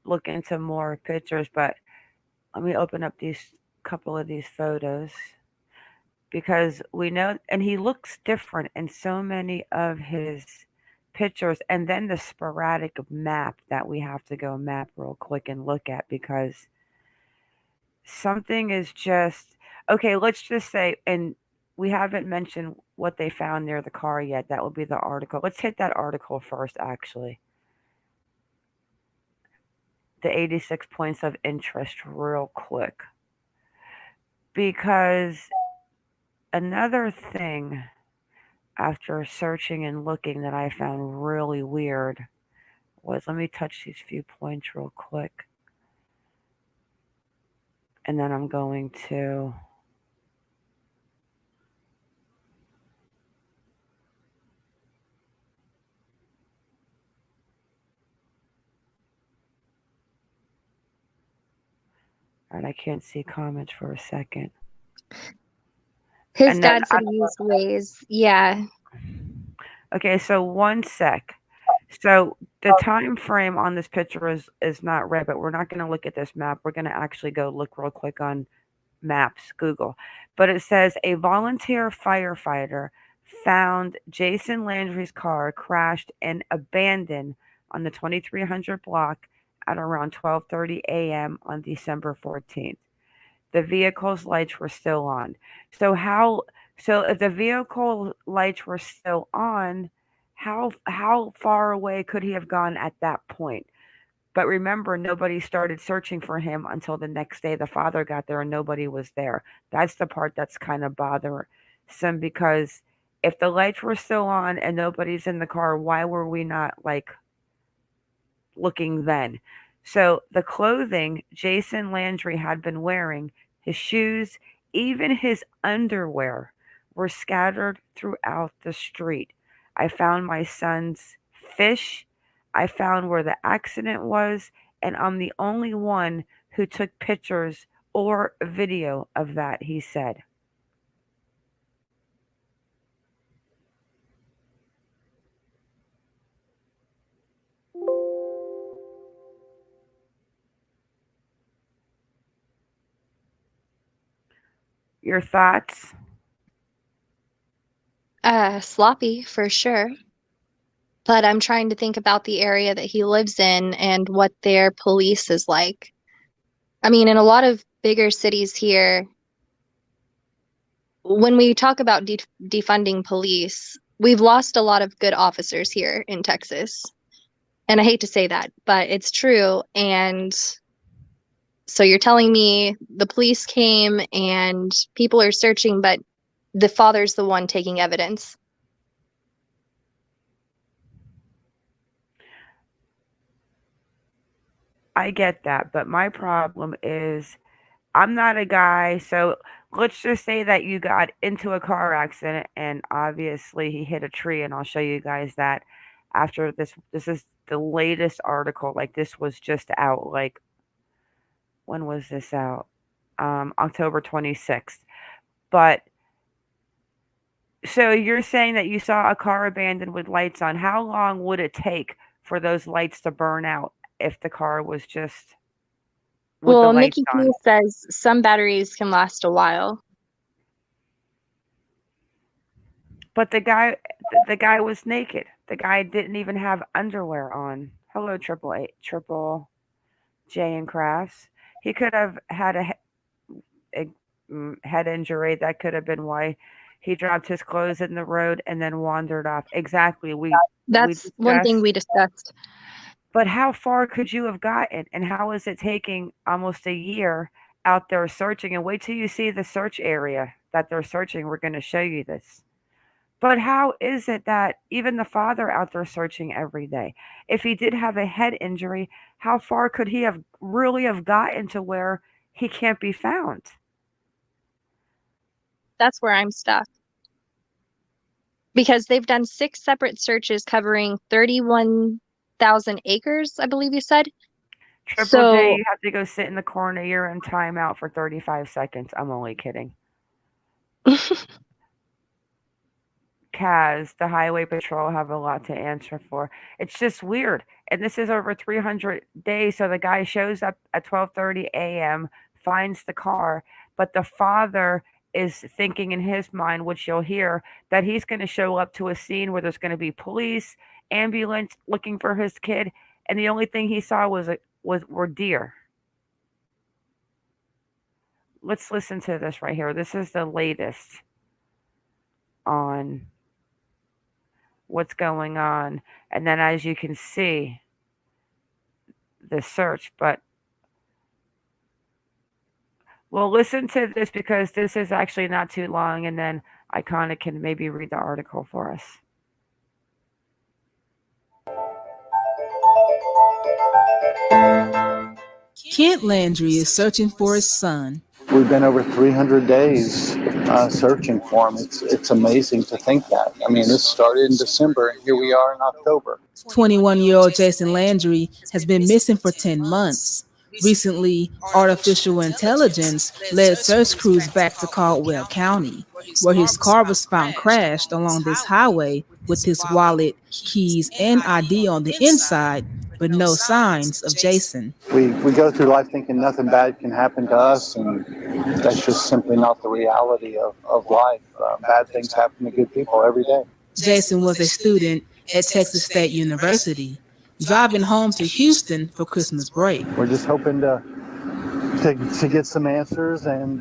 look into more pictures, but let me open up these couple of these photos because we know, and he looks different in so many of his pictures, and then the sporadic map that we have to go map real quick and look at because something is just okay. Let's just say, and we haven't mentioned what they found near the car yet. That will be the article. Let's hit that article first, actually. The 86 points of interest real quick. Because another thing after searching and looking that I found really weird was, let me touch these few points real quick. And then I'm going to... And I can't see comments for a second. His dad said he used Waze. Yeah. Okay, so 1 sec. So the time frame on this picture is not red, but we're not going to look at this map. We're going to actually go look real quick on maps, Google. But it says a volunteer firefighter found Jason Landry's car crashed and abandoned on the 2300 block at around 12:30 a.m. on December 14th. The vehicle's lights were still on. So if the vehicle lights were still on, how far away could he have gone at that point? But remember, nobody started searching for him until the next day. The father got there and nobody was there. That's the part that's kind of bothersome, because if the lights were still on and nobody's in the car, why were we not looking then? So the clothing Jason Landry had been wearing, his shoes, even his underwear, were scattered throughout the street. I found my son's fish. I found where the accident was, and I'm the only one who took pictures or video of that, he said. Your thoughts? Sloppy for sure. But I'm trying to think about the area that he lives in and what their police is like. I mean, in a lot of bigger cities here, when we talk about defunding police, we've lost a lot of good officers here in Texas. And I hate to say that, but it's true. And so you're telling me the police came and people are searching, but the father's the one taking evidence. I get that, but my problem is I'm not a guy, so let's just say that you got into a car accident and obviously he hit a tree, and I'll show you guys that after this. This is the latest article. Like, this was just out. Like, when was this out? October 26th. But so you're saying that you saw a car abandoned with lights on. How long would it take for those lights to burn out if the car was just with the Well, lights Mickey on? P says some batteries can last a while. But the guy was naked. The guy didn't even have underwear on. Hello, Triple J and Crafts. He could have had a head injury. That could have been why he dropped his clothes in the road and then wandered off. Exactly. That's one thing we discussed. But how far could you have gotten? And how is it taking almost a year out there searching? And wait till you see the search area that they're searching. We're going to show you this. But how is it that even the father out there searching every day? If he did have a head injury, how far could he have really have gotten to where he can't be found? That's where I'm stuck. Because they've done 6 separate searches covering 31,000 acres, I believe you said. Triple J, you have to go sit in the corner. You're in timeout for 35 seconds. I'm only kidding. Kaz, the Highway Patrol have a lot to answer for. It's just weird. And this is over 300 days. So the guy shows up at 12:30 a.m., finds the car, but the father is thinking in his mind, which you'll hear, that he's going to show up to a scene where there's going to be police, ambulance looking for his kid, and the only thing he saw were deer. Let's listen to this right here. This is the latest on what's going on. And then, as you can see, the search. But we'll listen to this because this is actually not too long, and then Iconic can maybe read the article for us. Kent Landry is searching for his son. We've been over 300 days searching for him. It's amazing to think that. I mean, this started in December, and here we are in October. 21-year-old Jason Landry has been missing for 10 months. Recently, artificial intelligence led search crews back to Caldwell County, where his car was found crashed along this highway with his wallet, keys, and ID on the inside, but no signs of Jason. We go through life thinking nothing bad can happen to us, and that's just simply not the reality of life. Bad things happen to good people every day. Jason was a student at Texas State University, driving home to Houston for Christmas break. We're just hoping to get some answers and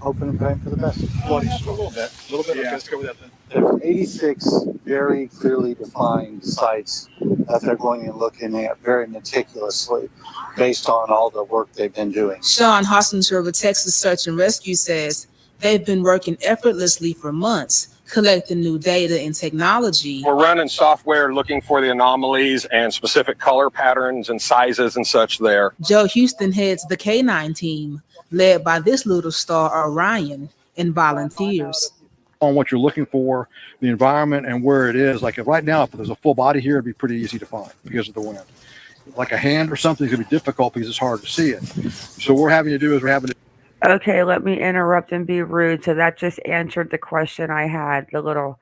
hoping and praying for the best. A little bit. Yeah. Let's go with that then. There's 86 very clearly defined sites that they're going and looking at very meticulously based on all the work they've been doing. Sean Hossinger with Texas Search and Rescue says they've been working effortlessly for months, collecting new data and technology. We're running software looking for the anomalies and specific color patterns and sizes and such there. Joe Houston heads the K9 team, led by this little star Orion, and volunteers. On what you're looking for, the environment and where it is. Like right now, if there's a full body here, it'd be pretty easy to find because of the wind. Like a hand or something is going to be difficult because it's hard to see it. So what we're having to do is Okay, let me interrupt and be rude. So that just answered the question I had, the little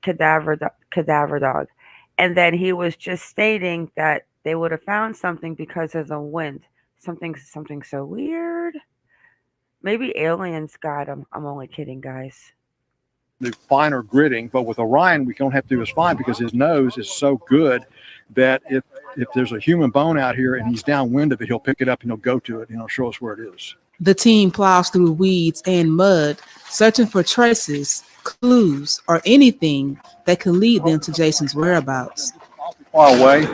cadaver dog. And then he was just stating that they would have found something because of the wind. Something so weird. Maybe aliens got him. I'm only kidding, guys. the finer gritting, but with Orion, we don't have to do as fine because his nose is so good that if there's a human bone out here and he's downwind of it, he'll pick it up and he'll go to it and he'll show us where it is. The team plows through weeds and mud, searching for traces, clues, or anything that could lead them to Jason's whereabouts. Far away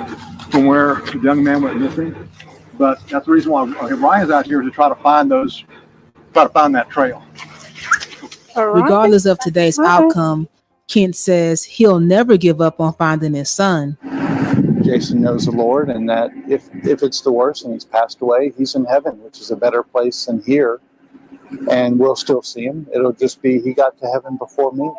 from where the young man went missing, but that's the reason why Ryan's out here to try to find that trail. Regardless of today's outcome, Kent says he'll never give up on finding his son. Jason knows the Lord, and that if it's the worst and he's passed away, he's in heaven, which is a better place than here. And we'll still see him. It'll just be he got to heaven before me.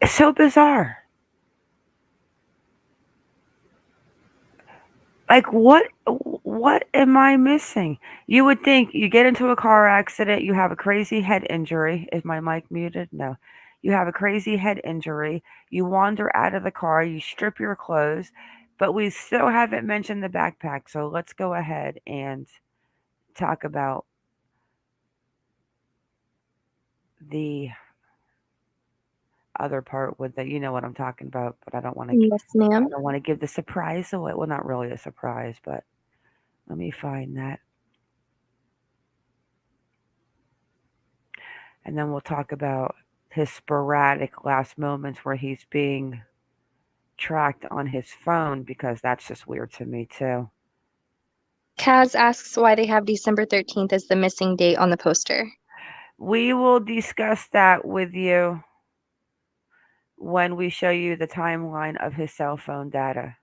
It's so bizarre. Like, what am I missing? You would think you get into a car accident, you have a crazy head injury. Is my mic muted? No. You have a crazy head injury. You wander out of the car, you strip your clothes, but we still haven't mentioned the backpack. So let's go ahead and talk about the other part with the, you know what I'm talking about, but I don't want to. Yes, ma'am. I don't want to give the surprise away. Well, not really a surprise, but let me find that. And then we'll talk about his sporadic last moments where he's being tracked on his phone, because that's just weird to me too. Kaz asks why they have December 13th as the missing date on the poster. We will discuss that with you when we show you the timeline of his cell phone data.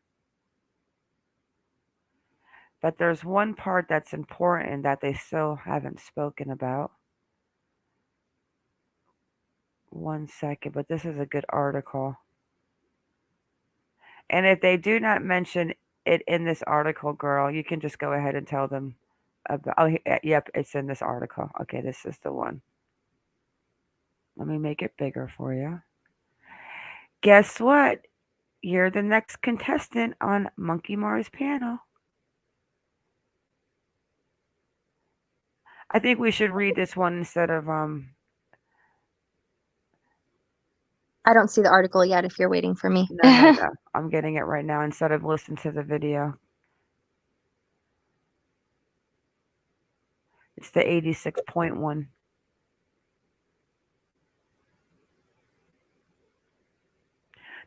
But there's one part that's important that they still haven't spoken about. One second, but this is a good article. And if they do not mention it in this article, girl, you can just go ahead and tell them about. Oh, yep, it's in this article. Okay, this is the one. Let me make it bigger for you. Guess what? You're the next contestant on MonkieMar's panel. I think we should read this one instead of I don't see the article yet if you're waiting for me. No. I'm getting it right now instead of listening to the video. It's the 86.1.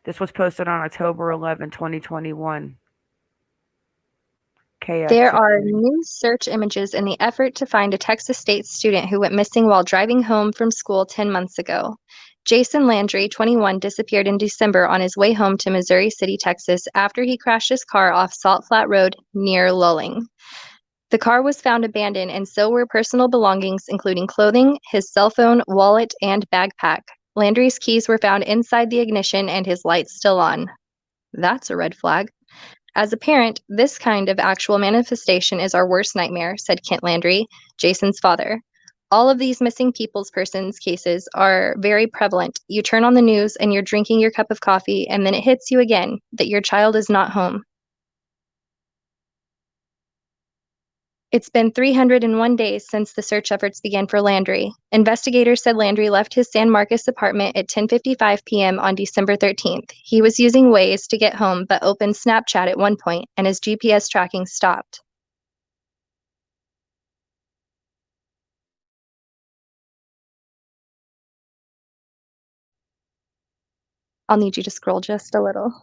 This was posted on October 11, 2021. There are new search images in the effort to find a Texas State student who went missing while driving home from school 10 months ago. Jason Landry, 21, disappeared in December on his way home to Missouri City, Texas, after he crashed his car off Salt Flat Road near Lulling. The car was found abandoned, and so were personal belongings, including clothing, his cell phone, wallet, and backpack. Landry's keys were found inside the ignition and his lights still on. That's a red flag. As a parent, this kind of actual manifestation is our worst nightmare, said Kent Landry, Jason's father. All of these missing persons cases are very prevalent. You turn on the news and you're drinking your cup of coffee, and then it hits you again that your child is not home. It's been 301 days since the search efforts began for Landry. Investigators said Landry left his San Marcos apartment at 10:55 p.m. on December 13th. He was using Waze to get home, but opened Snapchat at one point, and his GPS tracking stopped. I'll need you to scroll just a little.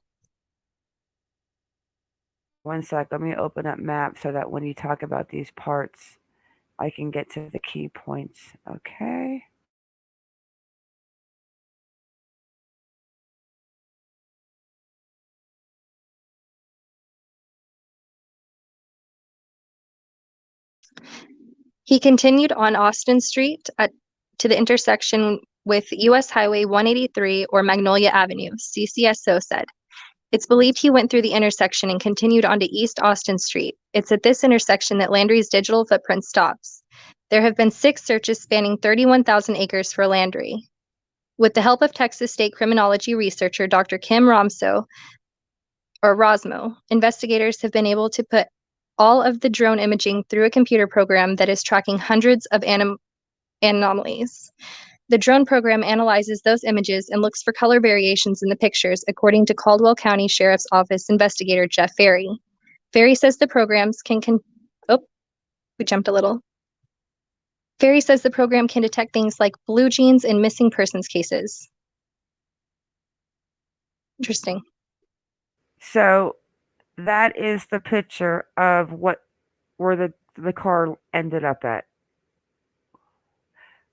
One sec, let me open up Maps so that when you talk about these parts, I can get to the key points. Okay. He continued on Austin Street to the intersection with US Highway 183 or Magnolia Avenue, CCSO said. It's believed he went through the intersection and continued onto East Austin Street. It's at this intersection that Landry's digital footprint stops. There have been 6 searches spanning 31,000 acres for Landry. With the help of Texas State criminology researcher Dr. Kim Rosmo, investigators have been able to put all of the drone imaging through a computer program that is tracking hundreds of anomalies. The drone program analyzes those images and looks for color variations in the pictures, according to Caldwell County Sheriff's Office investigator Jeff Ferry. Ferry says the programs we jumped a little. Ferry says the program can detect things like blue jeans in missing persons cases. Interesting. So that is the picture of where the car ended up at.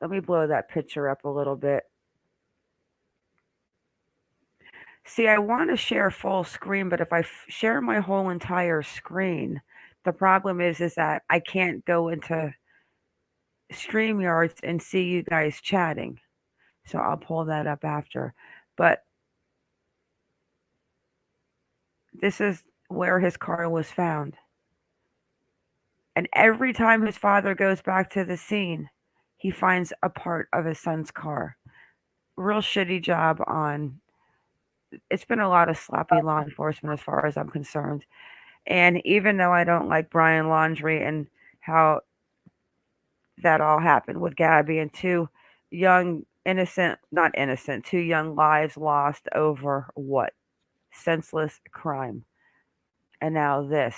Let me blow that picture up a little bit. See, I want to share full screen, but if I share my whole entire screen, the problem is that I can't go into StreamYards and see you guys chatting. So I'll pull that up after. But this is where his car was found. And every time his father goes back to the scene, he finds a part of his son's car. Real shitty job on. It's been a lot of sloppy law enforcement as far as I'm concerned. And even though I don't like Brian Laundrie and how that all happened with Gabby and two young two young lives lost over what? Senseless crime. And now this.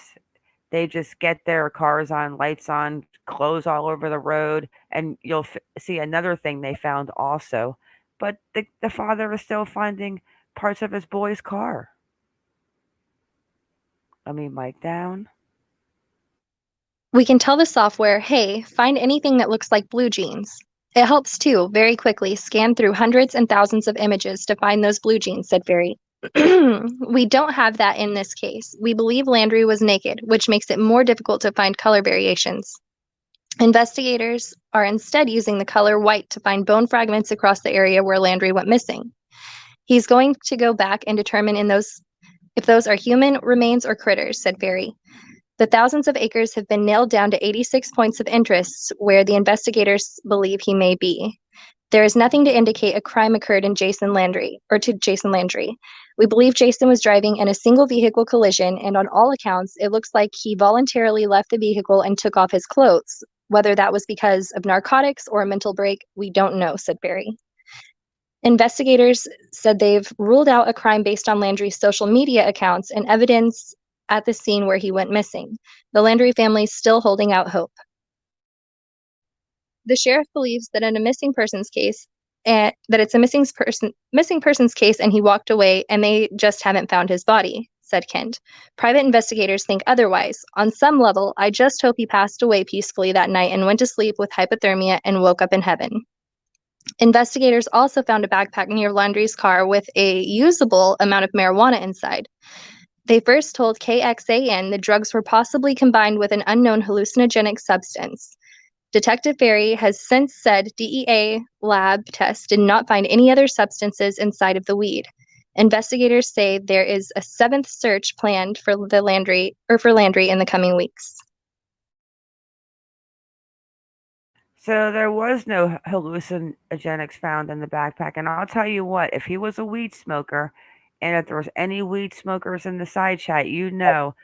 They just get their cars on, lights on, clothes all over the road, and you'll see another thing they found also. But the father is still finding parts of his boy's car. Let me mic down. We can tell the software, hey, find anything that looks like blue jeans. It helps too, very quickly, scan through hundreds and thousands of images to find those blue jeans, said Ferry. We don't have that in this case. We believe Landry was naked, which makes it more difficult to find color variations. Investigators are instead using the color white to find bone fragments across the area where Landry went missing. He's going to go back and determine if those are human remains or critters, said Ferry. The thousands of acres have been nailed down to 86 points of interest where the investigators believe he may be. There is nothing to indicate a crime occurred to Jason Landry. We believe Jason was driving in a single vehicle collision, and on all accounts, it looks like he voluntarily left the vehicle and took off his clothes. Whether that was because of narcotics or a mental break, we don't know, said Barry. Investigators said they've ruled out a crime based on Landry's social media accounts and evidence at the scene where he went missing. The Landry family is still holding out hope. The sheriff believes that in a missing persons case, that it's a missing persons case and he walked away and they just haven't found his body, said Kent. Private investigators think otherwise. On some level, I just hope he passed away peacefully that night and went to sleep with hypothermia and woke up in heaven. Investigators also found a backpack near Landry's car with a usable amount of marijuana inside. They first told KXAN the drugs were possibly combined with an unknown hallucinogenic substance. Detective Ferry has since said DEA lab tests did not find any other substances inside of the weed. Investigators say there is a 7th search planned for Landry in the coming weeks. So there was no hallucinogenics found in the backpack. And I'll tell you what, if he was a weed smoker, and if there was any weed smokers in the side chat, you know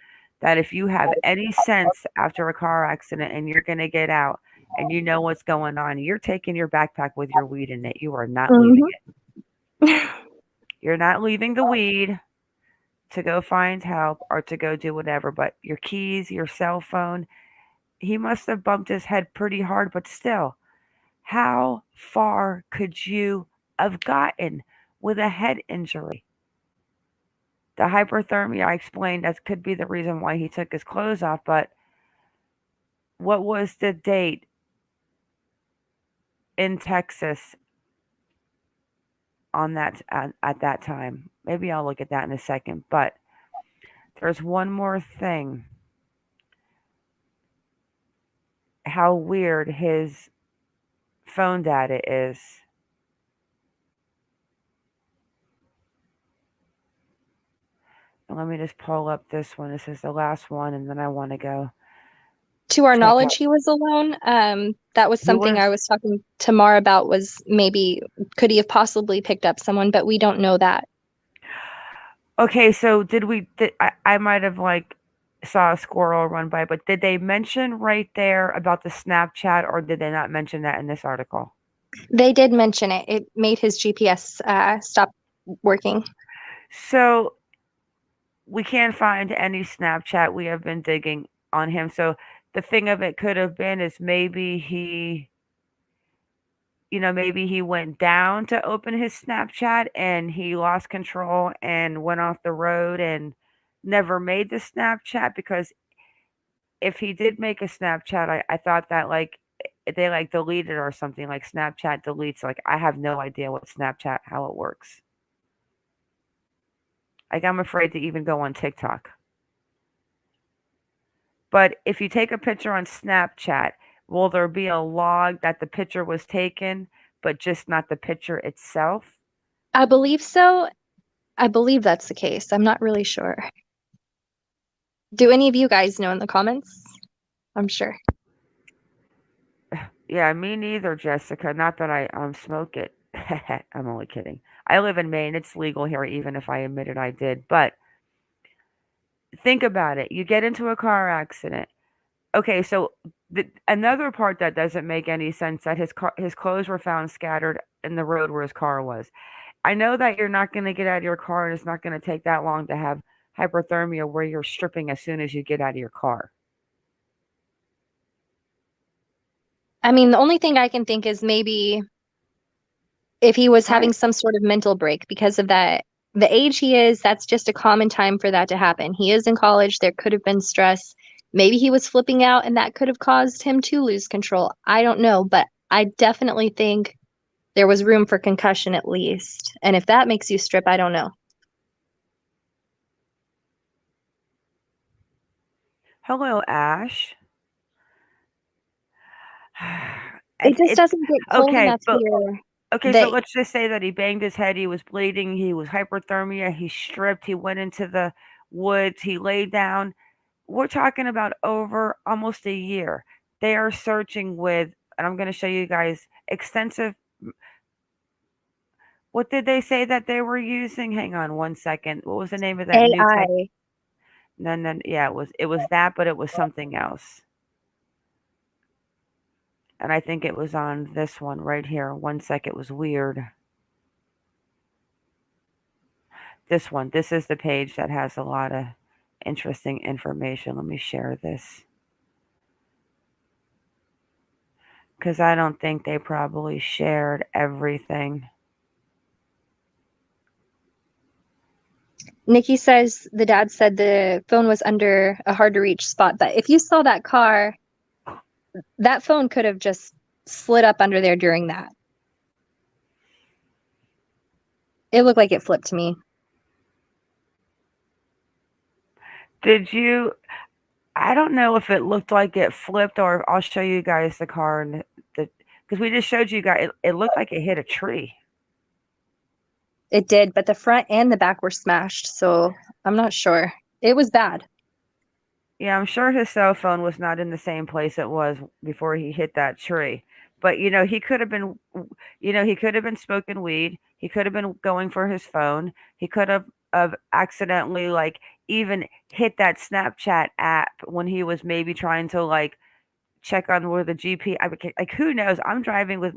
that if you have any sense after a car accident and you're going to get out and you know what's going on, you're taking your backpack with your weed in it. You are not leaving it. You're not leaving the weed to go find help or to go do whatever, but your keys, your cell phone. He must have bumped his head pretty hard, but still, how far could you have gotten with a head injury? The hypothermia, I explained, that could be the reason why he took his clothes off, but what was the date in Texas on that at that time? Maybe I'll look at that in a second, but there's one more thing. How weird his phone data is. And let me just pull up this one. This is the last one, and then I want to go. To our knowledge, he was alone. That was something I was talking to Mar about, was maybe could he have possibly picked up someone, but we don't know that. Okay, so I might have saw a squirrel run by, but did they mention right there about the Snapchat, or did they not mention that in this article? They did mention it. It made his GPS stop working. So we can't find any Snapchat. We have been digging on him. So the thing of it could have been is maybe he went down to open his Snapchat and he lost control and went off the road and never made the Snapchat, because if he did make a Snapchat, I thought that like they like deleted or something, like Snapchat deletes. Like I have no idea what Snapchat, how it works. Like I'm afraid to even go on TikTok. But if you take a picture on Snapchat, will there be a log that the picture was taken, but just not the picture itself? I believe so. I believe that's the case. I'm not really sure. Do any of you guys know in the comments? I'm sure. Yeah, me neither, Jessica. Not that I smoke it. I'm only kidding. I live in Maine. It's legal here, even if I admitted I did. But think about it. You get into a car accident. Okay, so another part that doesn't make any sense, that his clothes were found scattered in the road where his car was. I know that you're not going to get out of your car, and it's not going to take that long to have hypothermia where you're stripping as soon as you get out of your car. I mean, the only thing I can think is maybe if he was having some sort of mental break because of that, the age he is, that's just a common time for that to happen. He is in college. There could have been stress. Maybe he was flipping out and that could have caused him to lose control. I don't know, but I definitely think there was room for concussion at least. And if that makes you strip, I don't know. Hello, Ash. It just doesn't get cold okay, enough but here. okay, that- so let's just say that he banged his head, he was bleeding, he was hypothermia, he stripped, he went into the woods, he laid down. We're talking about over almost a year. They are searching with, and I'm going to show you guys, extensive. What did they say that they were using? Hang on one second. What was the name of that new tech? AI. No, yeah, it was that, but it was something else. And I think it was on this one right here. One sec, it was weird. This one. This is the page that has a lot of interesting information. Let me share this. Because I don't think they probably shared everything. Nikki says the dad said the phone was under a hard to reach spot. But if you saw that car, that phone could have just slid up under there during that. It looked like it flipped to me. Did you? I don't know if it looked like it flipped, or I'll show you guys the car, and because we just showed you guys, it looked like it hit a tree. It did, but the front and the back were smashed, so I'm not sure. It was bad. Yeah, I'm sure his cell phone was not in the same place it was before he hit that tree. But he could have been, he could have been smoking weed. He could have been going for his phone. He could have accidentally like even hit that Snapchat app when he was maybe trying to like check on where the GP. Like who knows? I'm driving with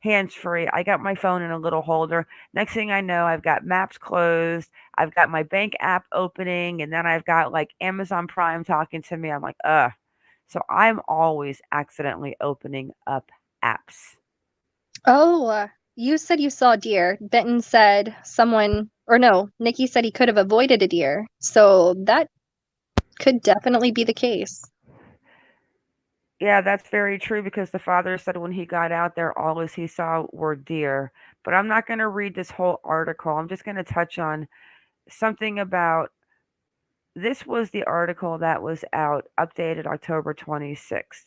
hands free. I got my phone in a little holder. Next thing I know, I've got maps closed. I've got my bank app opening, and then I've got like Amazon Prime talking to me. I'm like, ugh. So I'm always accidentally opening up apps. Oh, you said you saw a deer. Benton said Nikki said he could have avoided a deer. So that could definitely be the case. Yeah, that's very true, because the father said when he got out there, all he saw were deer. But I'm not going to read this whole article. I'm just going to touch on something about, this was the article that was out, updated October 26th.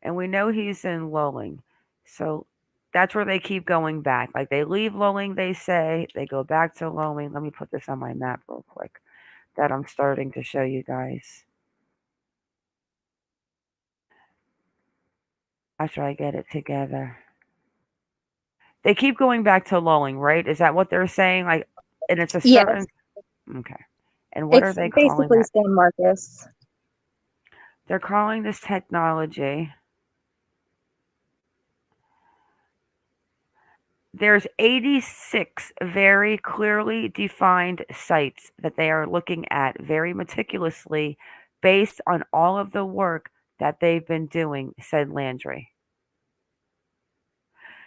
And we know he's in Lowling. So that's where they keep going back. Like they leave Lowling, they say, they go back to Lowling. Let me put this on my map real quick that I'm starting to show you guys. After I get it together. They keep going back to Lowling, right? Is that what they're saying? Like, and it's a certain. Yes. Okay. And what are they calling basically that? San Marcos. They're calling this technology. There's 86 very clearly defined sites that they are looking at very meticulously based on all of the work that they've been doing, said Landry.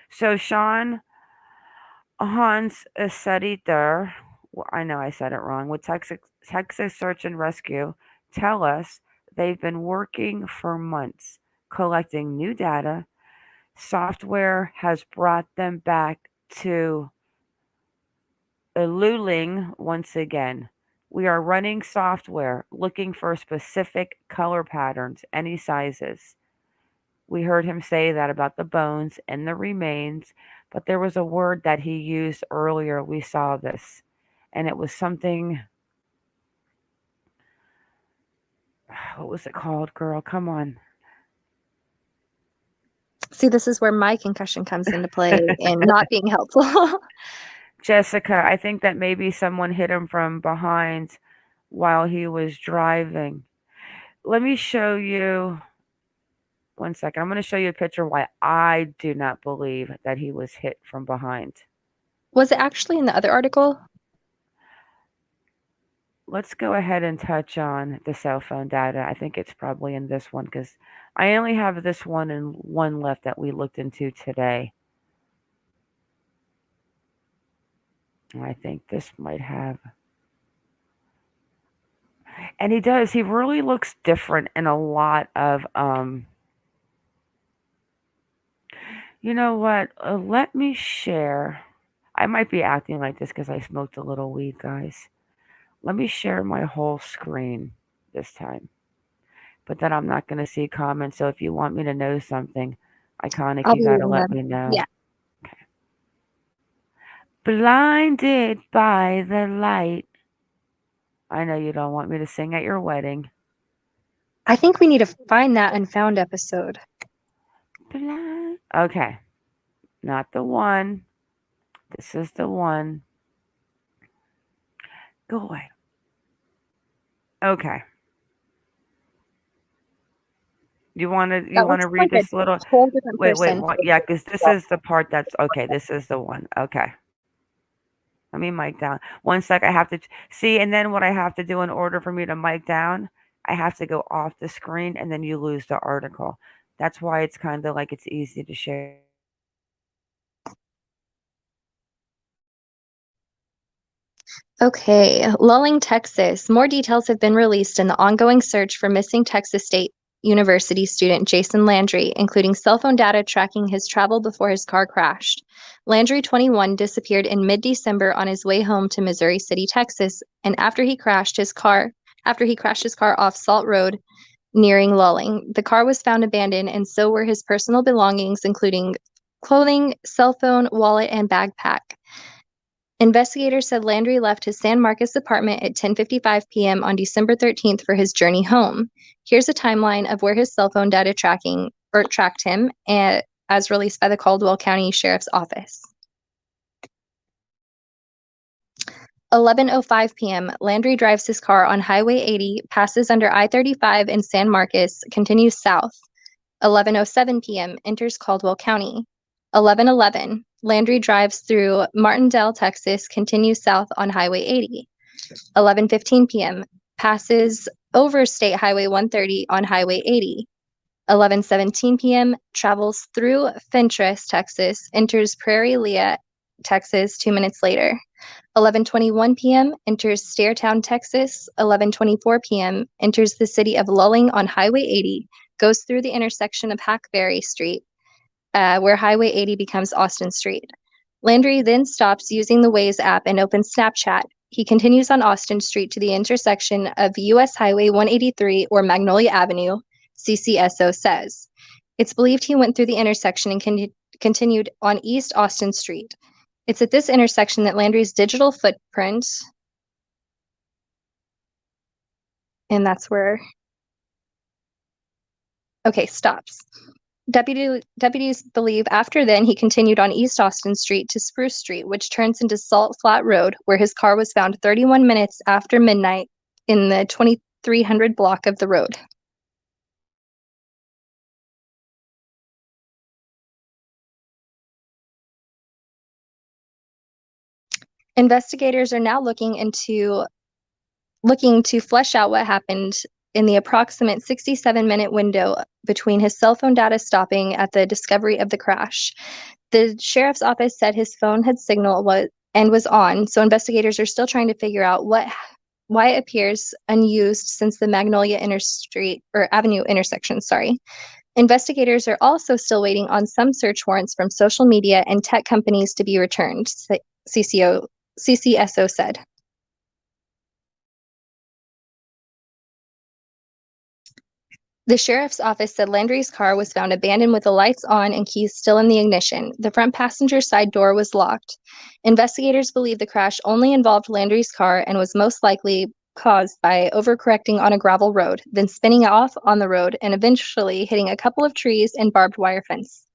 So Sean Hans Sediter, well, I know I said it wrong, with Texas Search and Rescue tell us they've been working for months collecting new data. Software has brought them back to eluding once again. We are running software looking for specific color patterns, any sizes. We heard him say that about the bones and the remains, but there was a word that he used earlier. We saw this, and it was something. What was it called, girl? Come on. See, this is where my concussion comes into play and not being helpful. Jessica, I think that maybe someone hit him from behind while he was driving. Let me show you. One second. I'm going to show you a picture why I do not believe that he was hit from behind. Was it actually in the other article? Let's go ahead and touch on the cell phone data. I think it's probably in this one because I only have this one and one left that we looked into today. I think this might have. And he does. He really looks different in a lot of. You know what? Let me share. I might be acting like this because I smoked a little weed, guys. Let me share my whole screen this time. But then I'm not going to see comments. So if you want me to know something, Iconic, I'll you be got to reading let them. me know. Yeah. Blinded by the light. I know you don't want me to sing at your wedding. I think we need to find that Unfound episode. Okay. Not the one. This is the one. Go away. Okay. You want to That looks read like this little? a whole different Wait. person. Yeah, because this is the part that's okay. This is the one. Okay. Let me mic down. One sec. I have to see, and then what I have to do in order for me to mic down, I have to go off the screen, and then you lose the article. That's why it's kind of like it's easy to share. Okay, Lulling, Texas. More details have been released in the ongoing search for missing Texas State University student Jason Landry, including cell phone data tracking his travel before his car crashed. Landry, 21, disappeared in mid-December on his way home to Missouri City, Texas, and after he crashed his car off Salt Road, nearing Lulling. The car was found abandoned, and so were his personal belongings, including clothing, cell phone, wallet, and backpack. Investigators said Landry left his San Marcos apartment at 10:55 p.m. on December 13th for his journey home. Here's a timeline of where his cell phone data tracked him, as released by the Caldwell County Sheriff's Office. 11:05 p.m. Landry drives his car on Highway 80, passes under I-35 in San Marcos, continues south. 11:07 p.m. enters Caldwell County. 11:11 Landry drives through Martindale, Texas, continues south on Highway 80. 11:15 p.m. passes over State Highway 130 on Highway 80. 11:17 p.m. travels through Fentress, Texas, enters Prairie Leah, Texas 2 minutes later. 11:21 p.m. enters Stairtown, Texas. 11:24 p.m. enters the city of Lulling on Highway 80, goes through the intersection of Hackberry Street, where Highway 80 becomes Austin Street. Landry then stops using the Waze app and opens Snapchat. He continues on Austin Street to the intersection of US Highway 183 or Magnolia Avenue, CCSO says. It's believed he went through the intersection and continued on East Austin Street. It's at this intersection that Landry's digital footprint, and that's where, okay, stops. Deputies believe after then he continued on East Austin Street to Spruce Street, which turns into Salt Flat Road, where his car was found 31 minutes after midnight in the 2300 block of the road. Investigators are now looking to flesh out what happened in the approximate 67-minute window between his cell phone data stopping at the discovery of the crash. The sheriff's office said his phone had signaled and was on, so investigators are still trying to figure out why it appears unused since the Magnolia Avenue intersection. Investigators are also still waiting on some search warrants from social media and tech companies to be returned, CCSO said. The sheriff's office said Landry's car was found abandoned with the lights on and keys still in the ignition. The front passenger side door was locked. Investigators believe the crash only involved Landry's car and was most likely caused by overcorrecting on a gravel road, then spinning off on the road and eventually hitting a couple of trees and barbed wire fence.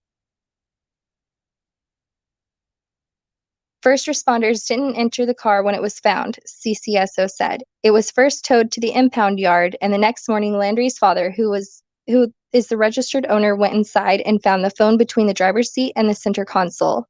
First responders didn't enter the car when it was found, CCSO said. It was first towed to the impound yard, and the next morning Landry's father, who is the registered owner, went inside and found the phone between the driver's seat and the center console.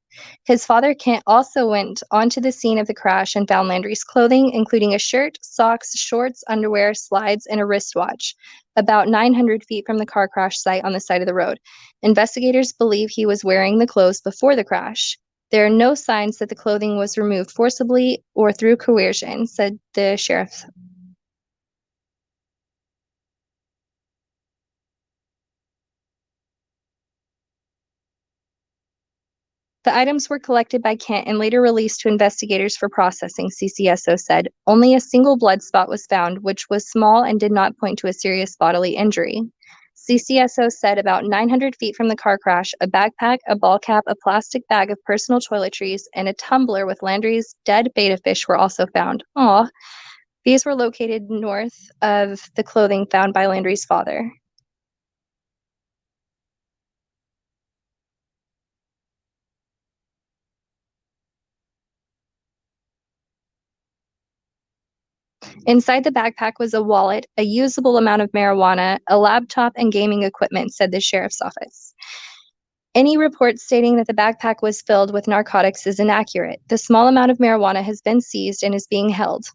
His father, Kent, also went onto the scene of the crash and found Landry's clothing, including a shirt, socks, shorts, underwear, slides, and a wristwatch, about 900 feet from the car crash site on the side of the road. Investigators believe he was wearing the clothes before the crash. There are no signs that the clothing was removed forcibly or through coercion, said the sheriff. The items were collected by Kent and later released to investigators for processing, CCSO said. Only a single blood spot was found, which was small and did not point to a serious bodily injury. CCSO said about 900 feet from the car crash, a backpack, a ball cap, a plastic bag of personal toiletries, and a tumbler with Landry's dead betta fish were also found. These were located north of the clothing found by Landry's father. Inside the backpack was a wallet, a usable amount of marijuana, a laptop, and gaming equipment, said the sheriff's office. Any report stating that the backpack was filled with narcotics is inaccurate. The small amount of marijuana has been seized and is being held,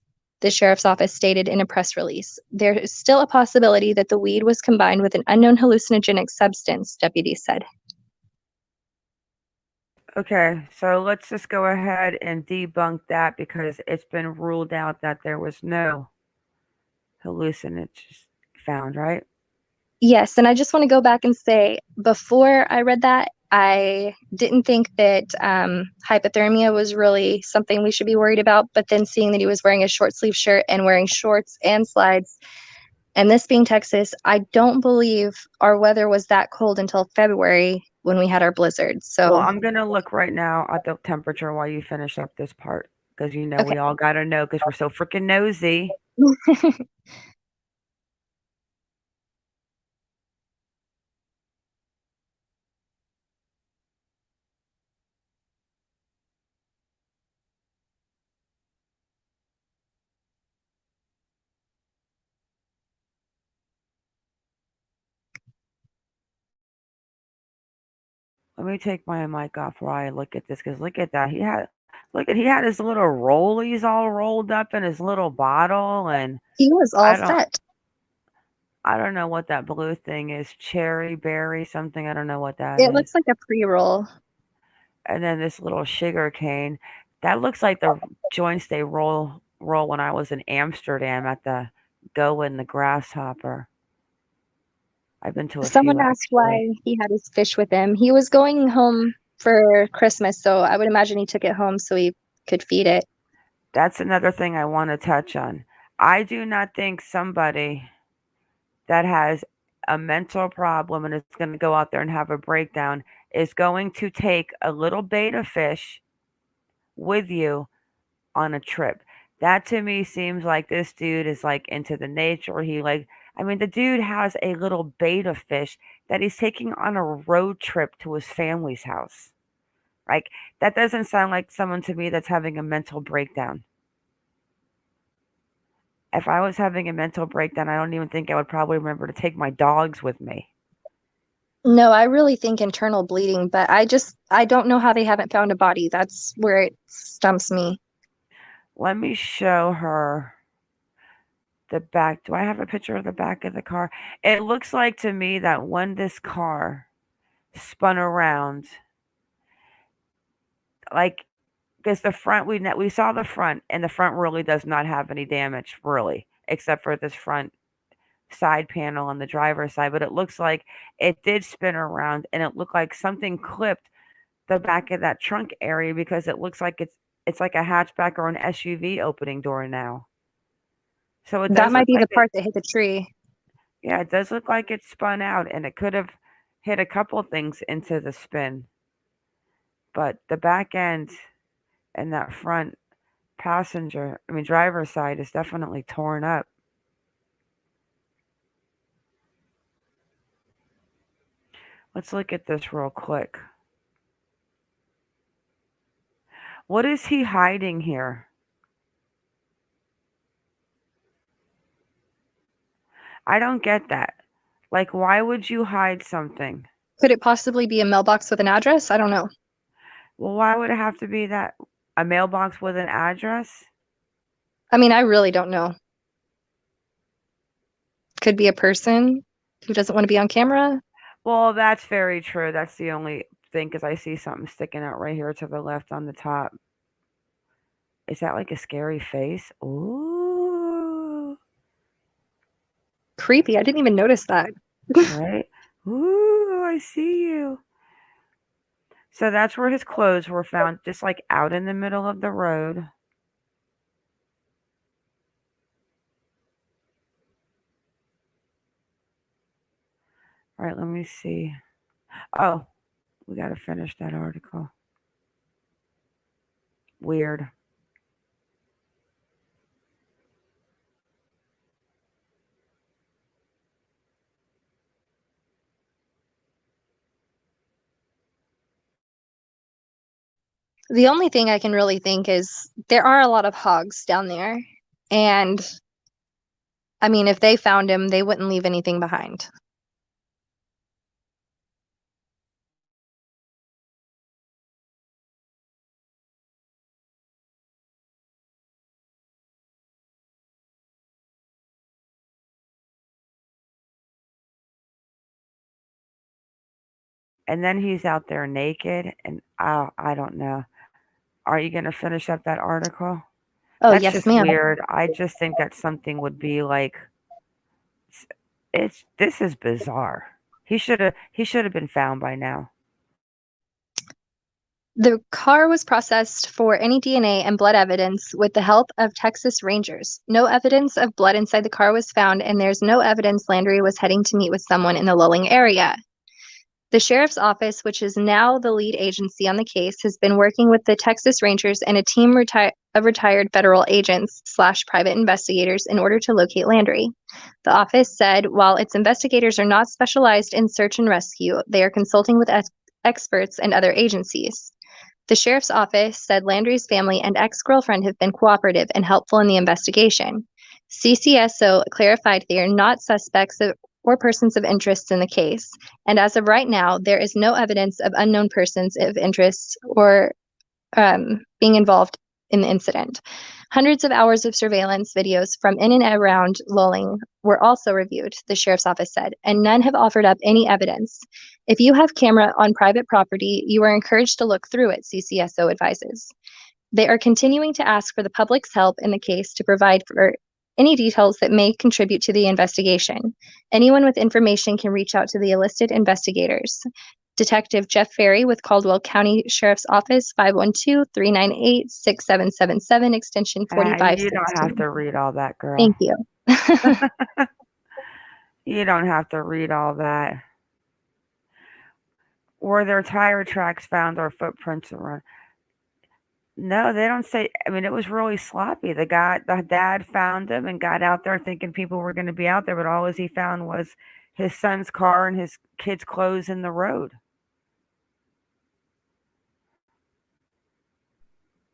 the sheriff's office stated in a press release. There is still a possibility that the weed was combined with an unknown hallucinogenic substance, deputies said. Okay, so let's just go ahead and debunk that because it's been ruled out that there was no hallucinogens found, right? Yes, and I just want to go back and say, before I read that, I didn't think that hypothermia was really something we should be worried about, but then seeing that he was wearing a short sleeve shirt and wearing shorts and slides, and this being Texas, I don't believe our weather was that cold until February when we had our blizzard. So Well, I'm going to look right now at the temperature while you finish up this part because you know Okay. we all got to know because we're so freaking nosy. Let me take my mic off while I look at this because look at that. He had his little rollies all rolled up in his little bottle, and he was all set. I don't know what that blue thing is. Cherry berry something. I don't know what that It is. looks like a pre-roll. And then this little sugar cane. That looks like the joints they roll when I was in Amsterdam at the Go in the Grasshopper. I've been to a Someone few. asked why he had his fish with him. He was going home for Christmas, so I would imagine he took it home so he could feed it. That's another thing I want to touch on. I do not think somebody that has a mental problem and is going to go out there and have a breakdown is going to take a little betta fish with you on a trip. That to me seems like this dude is like into the nature. The dude has a little betta fish that he's taking on a road trip to his family's house. Like, that doesn't sound like someone to me that's having a mental breakdown. If I was having a mental breakdown, I don't even think I would probably remember to take my dogs with me. No, I really think internal bleeding, but I don't know how they haven't found a body. That's where it stumps me. Let me show her the back. Do I have a picture of the back of the car? It looks like to me that when this car spun around, like because the front we saw the front, and the front really does not have any damage, really, except for this front side panel on the driver's side. But it looks like it did spin around, and it looked like something clipped the back of that trunk area, because it looks like it's like a hatchback or an SUV opening door now. So it That does might look be like the part that hit the tree. yeah, it does look like it spun out, and it could have hit a couple things into the spin. But the back end and that front driver's side is definitely torn up. Let's look at this real quick. What is he hiding here? I don't get that. Like, why would you hide something? Could it possibly be a mailbox with an address? I don't know. Well, why would it have to be that? A mailbox with an address? I mean, I really don't know. Could be a person who doesn't want to be on camera. Well, that's very true. That's the only thing, because I see something sticking out right here to the left on the top. Is that like a scary face? Ooh. Creepy. I didn't even notice that. Right? Ooh, I see you. So that's where his clothes were found, just like out in the middle of the road. All right, let me see. Oh, we got to finish that article. Weird. The only thing I can really think is there are a lot of hogs down there. And I mean, if they found him, they wouldn't leave anything behind. And then he's out there naked, and I don't know. Are you going to finish up that article? Oh, That's yes, just ma'am. weird. I just think that something would be like, this is bizarre. He should have been found by now. The car was processed for any DNA and blood evidence with the help of Texas Rangers. No evidence of blood inside the car was found, and there's no evidence Landry was heading to meet with someone in the Lowling area. The sheriff's office, which is now the lead agency on the case, has been working with the Texas Rangers and a team of retired federal agents / private investigators in order to locate Landry. The office said while its investigators are not specialized in search and rescue, they are consulting with experts and other agencies. The sheriff's office said Landry's family and ex-girlfriend have been cooperative and helpful in the investigation. CCSO clarified they are not suspects or persons of interest in the case, and as of right now, there is no evidence of unknown persons of interest or being involved in the incident. Hundreds of hours of surveillance videos from in and around Lowling were also reviewed, the sheriff's office said, and none have offered up any evidence. If you have camera on private property, you are encouraged to look through it, CCSO advises. They are continuing to ask for the public's help in the case to provide for any details that may contribute to the investigation. Anyone with information can reach out to the enlisted investigators. Detective Jeff Ferry with Caldwell County Sheriff's Office, 512-398-6777, extension 4516. You don't have to read all that, girl. Thank you. You don't have to read all that. Were there tire tracks found or footprints around? No, they don't say. I mean, it was really sloppy. The dad found him and got out there thinking people were going to be out there, but all he found was his son's car and his kids' clothes in the road.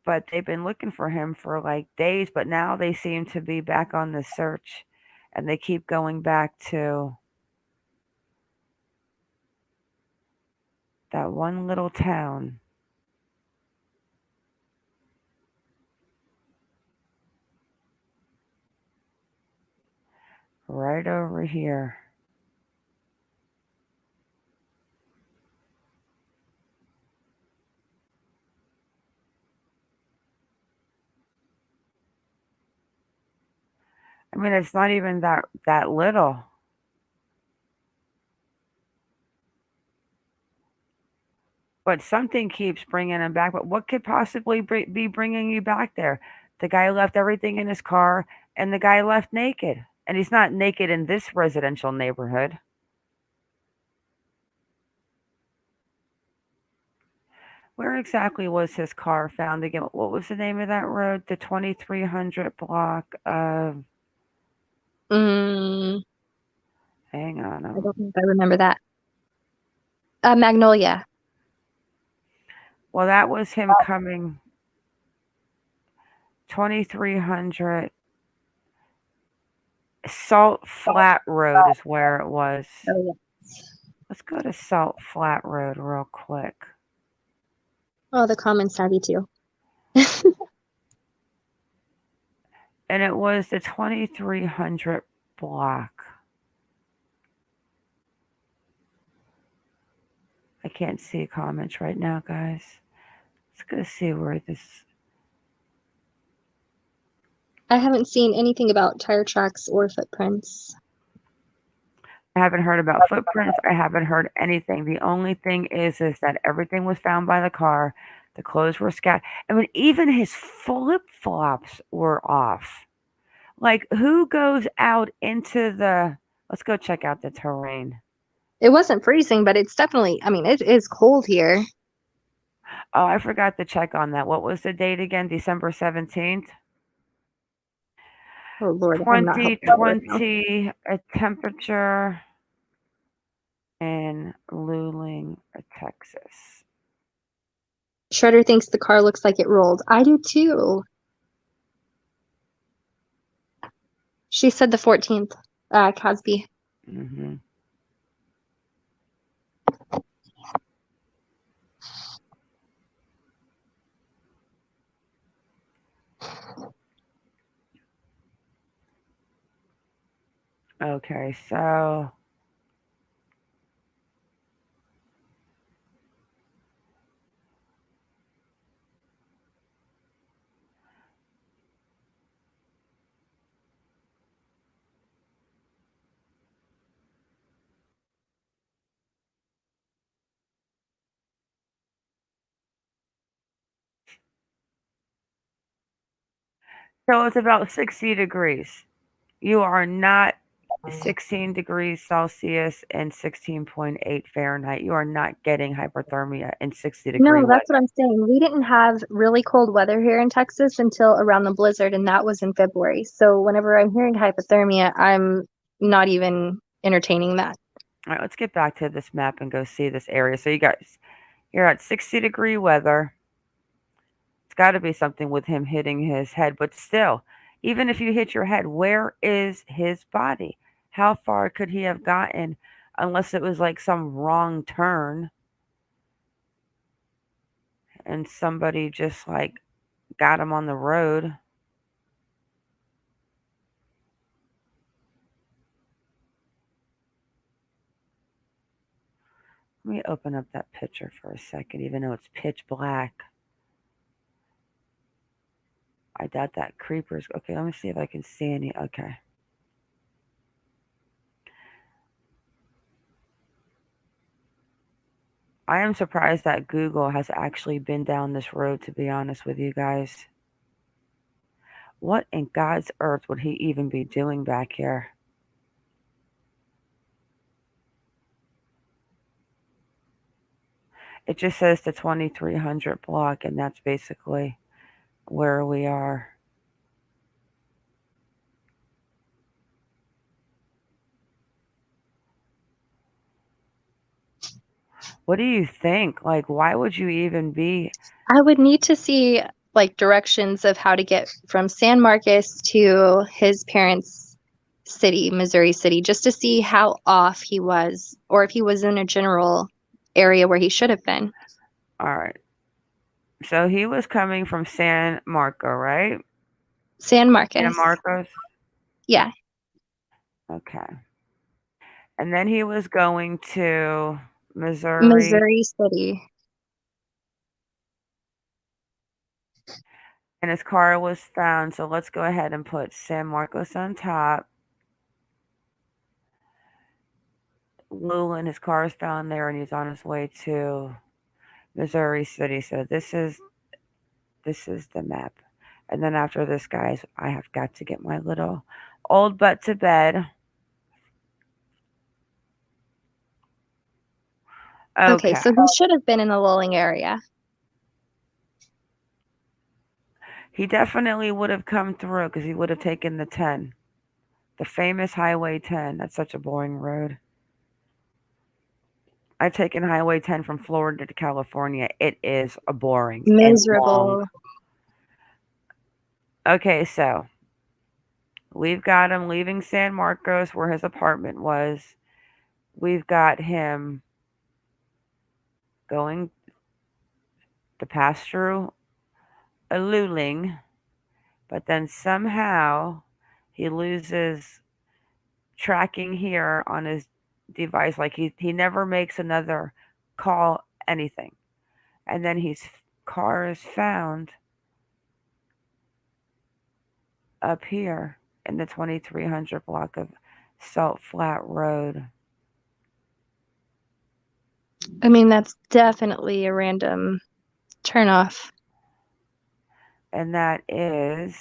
But they've been looking for him for like days, but now they seem to be back on the search, and they keep going back to that one little town. Right over here. I mean, it's not even that little. But something keeps bringing him back. But what could possibly be bringing you back there? The guy left everything in his car, and the guy left naked. And he's not naked in this residential neighborhood. Where exactly was his car found again? What was the name of that road? The 2300 block of. Mm, Hang on. I don't think I remember that. Magnolia. Well, that was him coming. 2300 Salt Flat Road is where it was. Oh, yeah. Let's go to Salt Flat Road real quick. Oh, the comments savvy too. And it was the 2300 block. I can't see comments right now, guys. Let's go see where this. I haven't seen anything about tire tracks or footprints. I haven't heard about footprints. I haven't heard anything. The only thing is that everything was found by the car. The clothes were scattered. I mean, even his flip-flops were off. Like, who goes out into the... Let's go check out the terrain. It wasn't freezing, but it's definitely, I mean, it is cold here. Oh, I forgot to check on that. What was the date again? December 17th? Oh, Lord. I'm not helping you right now. 2020, a temperature in Luling, Texas. Shredder thinks the car looks like it rolled. I do too. She said the 14th, Casby. Mm-hmm. Okay, so it's about 60 degrees. You are not 16 degrees Celsius and 16.8 Fahrenheit. You are not getting hypothermia in 60-degree No, weather. that's what I'm saying. We didn't have really cold weather here in Texas until around the blizzard, and that was in February. So whenever I'm hearing hypothermia, I'm not even entertaining that. All right, let's get back to this map and go see this area. So you guys, you're at 60-degree weather. It's got to be something with him hitting his head. But still, even if you hit your head, where is his body? How far could he have gotten unless it was like some wrong turn and somebody just like got him on the road? Let me open up that picture for a second, even though it's pitch black. I doubt that creeper's... Okay, let me see if I can see any... Okay. I am surprised that Google has actually been down this road, to be honest with you guys. What in God's earth would he even be doing back here? It just says the 2300 block, and that's basically where we are. What do you think? Like, why would you even be... I would need to see like directions of how to get from San Marcos to his parents' city, Missouri City, just to see how off he was, or if he was in a general area where he should have been. All right. So he was coming from San Marco, right? San Marcos. San Marcos? Yeah. Okay. And then he was going to Missouri. Missouri City. And his car was found. So let's go ahead and put San Marcos on top. Llewellyn, his car is found there, and he's on his way to Missouri City. So this is the map. And then after this, guys, I have got to get my little old butt to bed. Okay, so he should have been in the Lulling area. He definitely would have come through because he would have taken the 10. The famous Highway 10. That's such a boring road. I've taken Highway 10 from Florida to California. It is a boring and long. Miserable. Okay, so we've got him leaving San Marcos where his apartment was. We've got him going to pass through a Luling, but then somehow he loses tracking here on his device. Like he never makes another call, anything. And then his car is found up here in the 2300 block of Salt Flat Road. I mean, that's definitely a random turnoff. And that is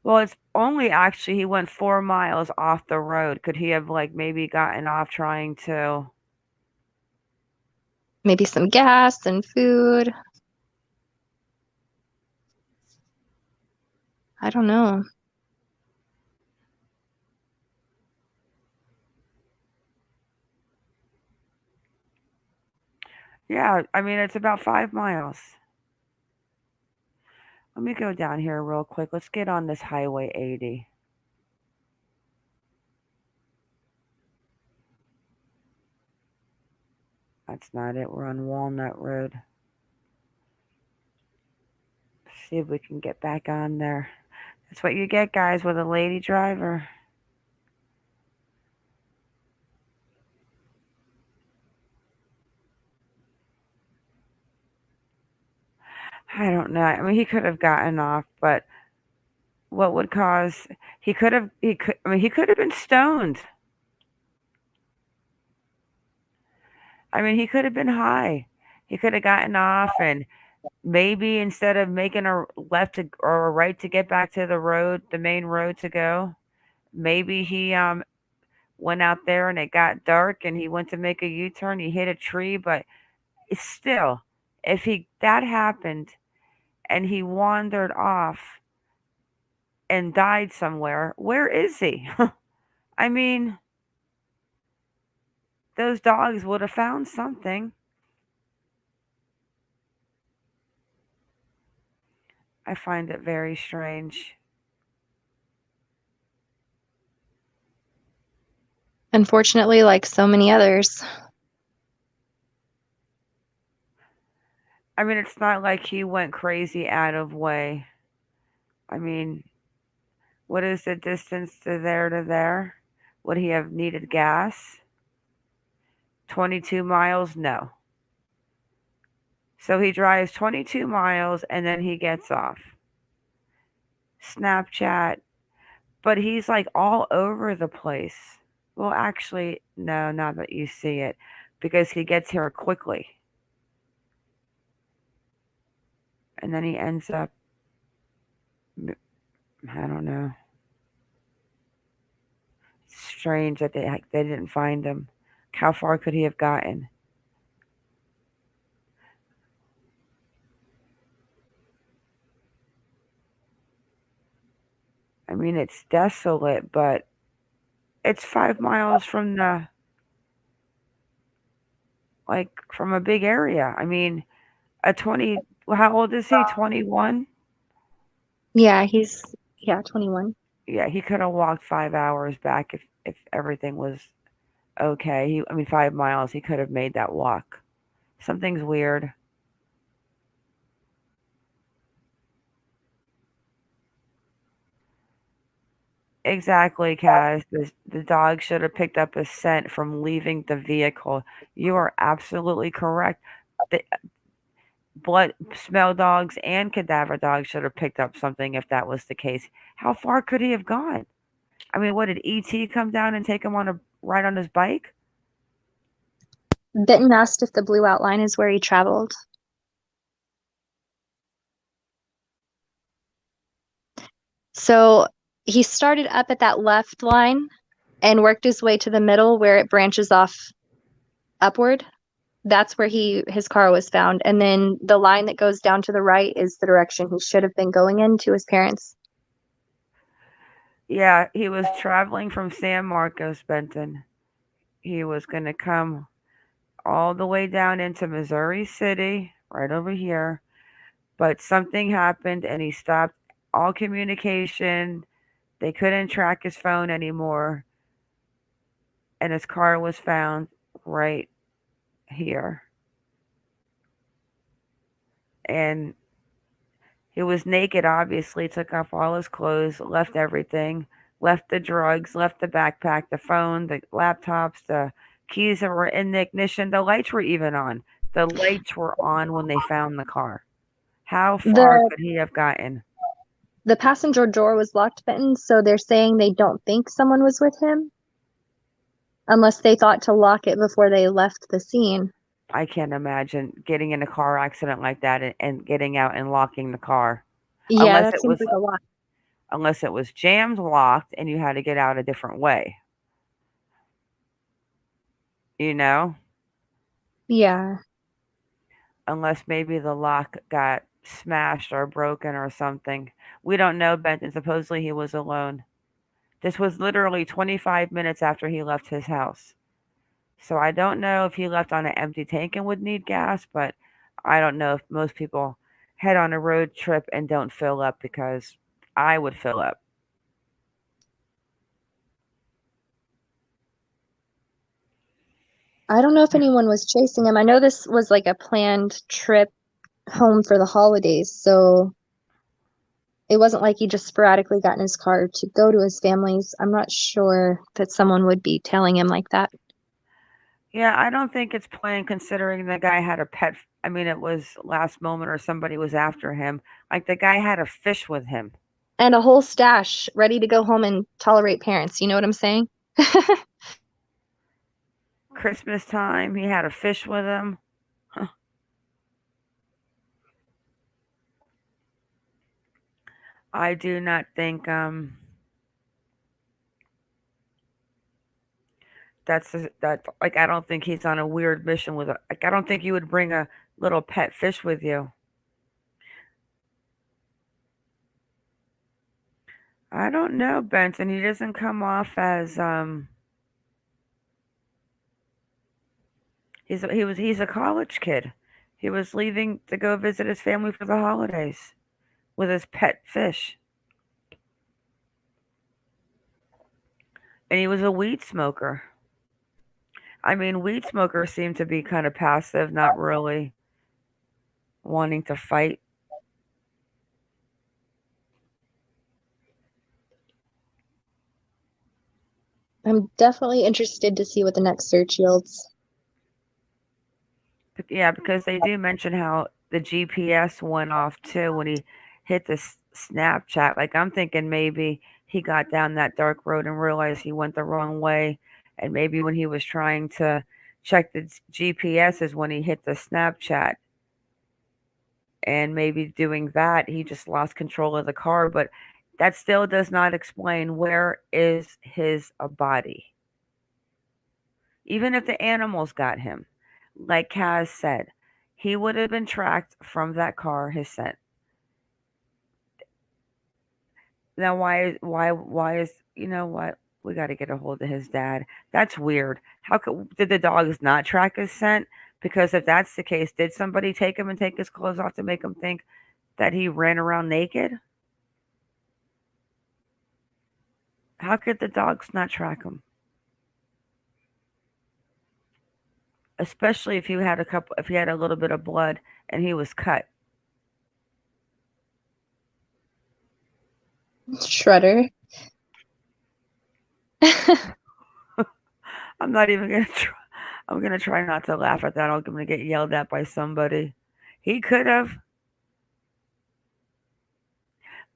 well, it's only actually he went 4 miles off the road. Could he have like maybe gotten off trying to Maybe some gas and food. I don't know. Yeah, I mean it's about 5 miles. Let me go down here real quick. Let's get on this Highway 80. That's not it. We're on Walnut Road. See if we can get back on there. That's what you get, guys, with a lady driver. I don't know. I mean, he could have gotten off, but what would cause he could have been stoned. I mean, he could have been high. He could have gotten off and maybe instead of making a left to, or a right to get back to the road, the main road to go, maybe he went out there and it got dark and he went to make a U-turn. He hit a tree, but it's still, if that happened and he wandered off and died somewhere, where is he? I mean, those dogs would have found something. I find it very strange. Unfortunately, like so many others. I mean, it's not like he went crazy out of way. I mean, what is the distance to there? Would he have needed gas? 22 miles? No. So he drives 22 miles and then he gets off. Snapchat. But he's like all over the place. Well, actually, no, not that you see it, because he gets here quickly. And then he ends up, I don't know. It's strange that they didn't find him. How far could he have gotten? I mean, it's desolate, but it's 5 miles from from a big area. I mean, how old is he? 21? Yeah, he's 21. Yeah, he could have walked 5 hours back if everything was okay. 5 miles, he could have made that walk. Something's weird. Exactly, Kaz. The dog should have picked up a scent from leaving the vehicle. You are absolutely correct. The blood smell dogs and cadaver dogs should have picked up something if that was the case. How far could he have gone? I mean, what did ET come down and take him on a ride on his bike? Benton asked if the blue outline is where he traveled. So he started up at that left line and worked his way to the middle where it branches off upward. That's where his car was found. And then the line that goes down to the right is the direction he should have been going in to his parents. Yeah, he was traveling from San Marcos, Benton. He was going to come all the way down into Missouri City, right over here. But something happened and he stopped all communication. They couldn't track his phone anymore. And his car was found right here. And he was naked, obviously, took off all his clothes, left everything, left the drugs, left the backpack, the phone, the laptops, the keys that were in the ignition. The lights were even on. The lights were on when they found the car. How far could he have gotten? The passenger door was locked, Benton, so they're saying they don't think someone was with him unless they thought to lock it before they left the scene. I can't imagine getting in a car accident like that and getting out and locking the car. Yeah, that seems like a lot. Unless it was jammed locked and you had to get out a different way. You know? Yeah. Unless maybe the lock got smashed or broken or something. We don't know, Benton. Supposedly he was alone. This was literally 25 minutes after he left his house. So I don't know if he left on an empty tank and would need gas, but I don't know if most people head on a road trip and don't fill up, because I would fill up. I don't know if anyone was chasing him. I know this was like a planned trip home for the holidays, so it wasn't like he just sporadically got in his car to go to his family's. I'm not sure that someone would be telling him like that. Yeah, I don't think it's planned considering the guy had a pet. I mean, it was last moment or somebody was after him. Like the guy had a fish with him. And a whole stash ready to go home and tolerate parents. You know what I'm saying? Christmas time, he had a fish with him. Huh. I do not think that like I don't think he's on a weird mission with like I don't think you would bring a little pet fish with you. I don't know, Benson. He doesn't come off as he's a college kid. He was leaving to go visit his family for the holidays with his pet fish. And he was a weed smoker. I mean, weed smokers seem to be kind of passive, not really wanting to fight. I'm definitely interested to see what the next search yields. Yeah, because they do mention how the GPS went off too when he hit the Snapchat. Like I'm thinking maybe he got down that dark road and realized he went the wrong way, and maybe when he was trying to check the GPS is when he hit the Snapchat. And maybe doing that, he just lost control of the car. But that still does not explain where is his body. Even if the animals got him, like Kaz said, he would have been tracked from that car, his scent. Now, why is, you know what? We got to get a hold of his dad. That's weird. Did the dogs not track his scent? Because if that's the case, did somebody take him and take his clothes off to make him think that he ran around naked? How could the dogs not track him? Especially if he had a little bit of blood and he was cut. Shredder. I'm not even gonna try. I'm gonna try not to laugh at that. I'm gonna get yelled at by somebody. He could have,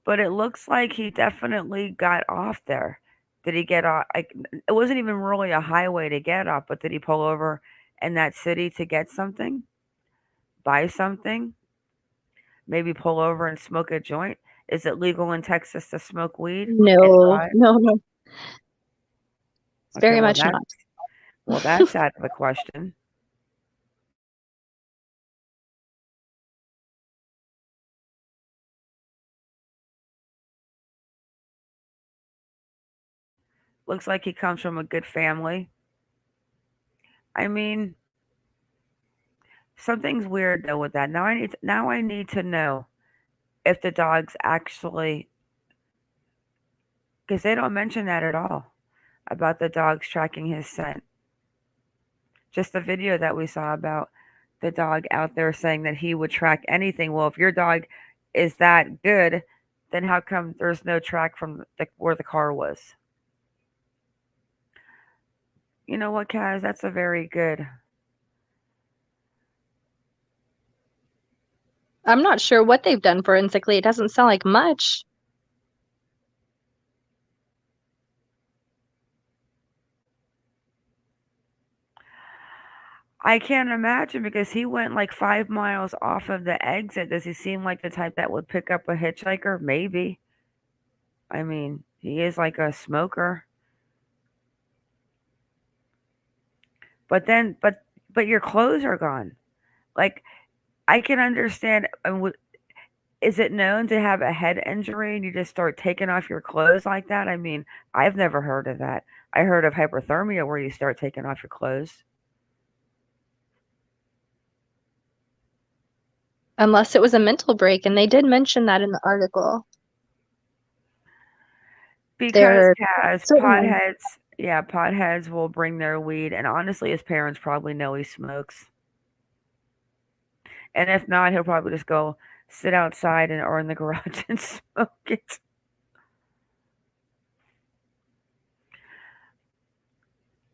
but it looks like he definitely got off there. Did he get off? Like, it wasn't even really a highway to get off, but did he pull over in that city to get something, buy something, maybe pull over and smoke a joint? Is it legal in Texas to smoke weed No, inside? no, no. It's Okay, very much not. that's out of the question. Looks like he comes from a good family. I mean, something's weird though with that. Now I need to know if the dog's actually, because they don't mention that at all about the dogs tracking his scent. Just the video that we saw about the dog out there saying that he would track anything. Well, if your dog is that good, then how come there's no track from where the car was? You know what, Kaz? That's a very good. I'm not sure what they've done forensically. It doesn't sound like much. I can't imagine because he went like 5 miles off of the exit. Does he seem like the type that would pick up a hitchhiker? Maybe. I mean, he is like a smoker. But then, but your clothes are gone. Like, I can understand. Is it known to have a head injury and you just start taking off your clothes like that? I mean, I've never heard of that. I heard of hypothermia where you start taking off your clothes. Unless it was a mental break, and they did mention that in the article. Because certainly- potheads will bring their weed, and honestly, his parents probably know he smokes. And if not, he'll probably just go sit outside or in the garage and smoke it.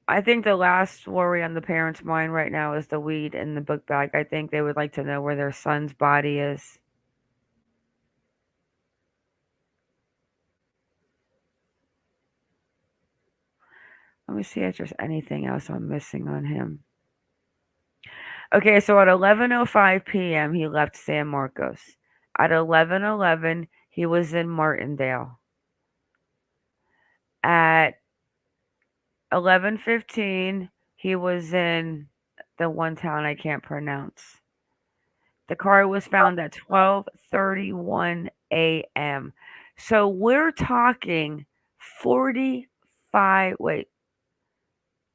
I think the last worry on the parents' mind right now is the weed in the book bag. I think they would like to know where their son's body is. Let me see if there's anything else I'm missing on him. Okay, so at 11:05 p.m. he left San Marcos. At 11:11 he was in Martindale. At 11:15 he was in the one town I can't pronounce. The car was found at 12:31 a.m. So we're talking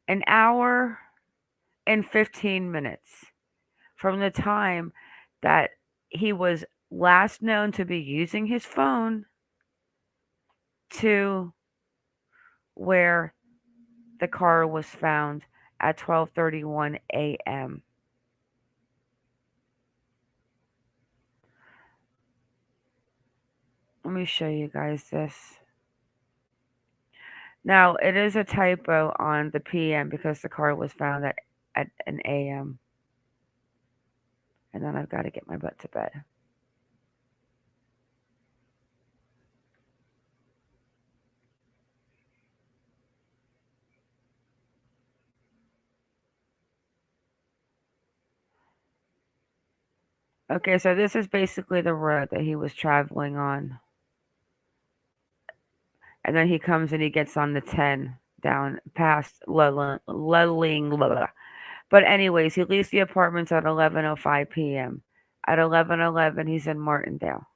an hour and 15 minutes from the time that he was last known to be using his phone to where the car was found at 12:31 a.m. Let me show you guys this. Now, it is a typo on the PM because the car was found at an AM. And then I've got to get my butt to bed. Okay, so this is basically the road that he was traveling on. And then he comes and he gets on the 10 down past Lulling. But anyways, he leaves the apartments at 11:05 p.m. At 11:11, he's in Martindale.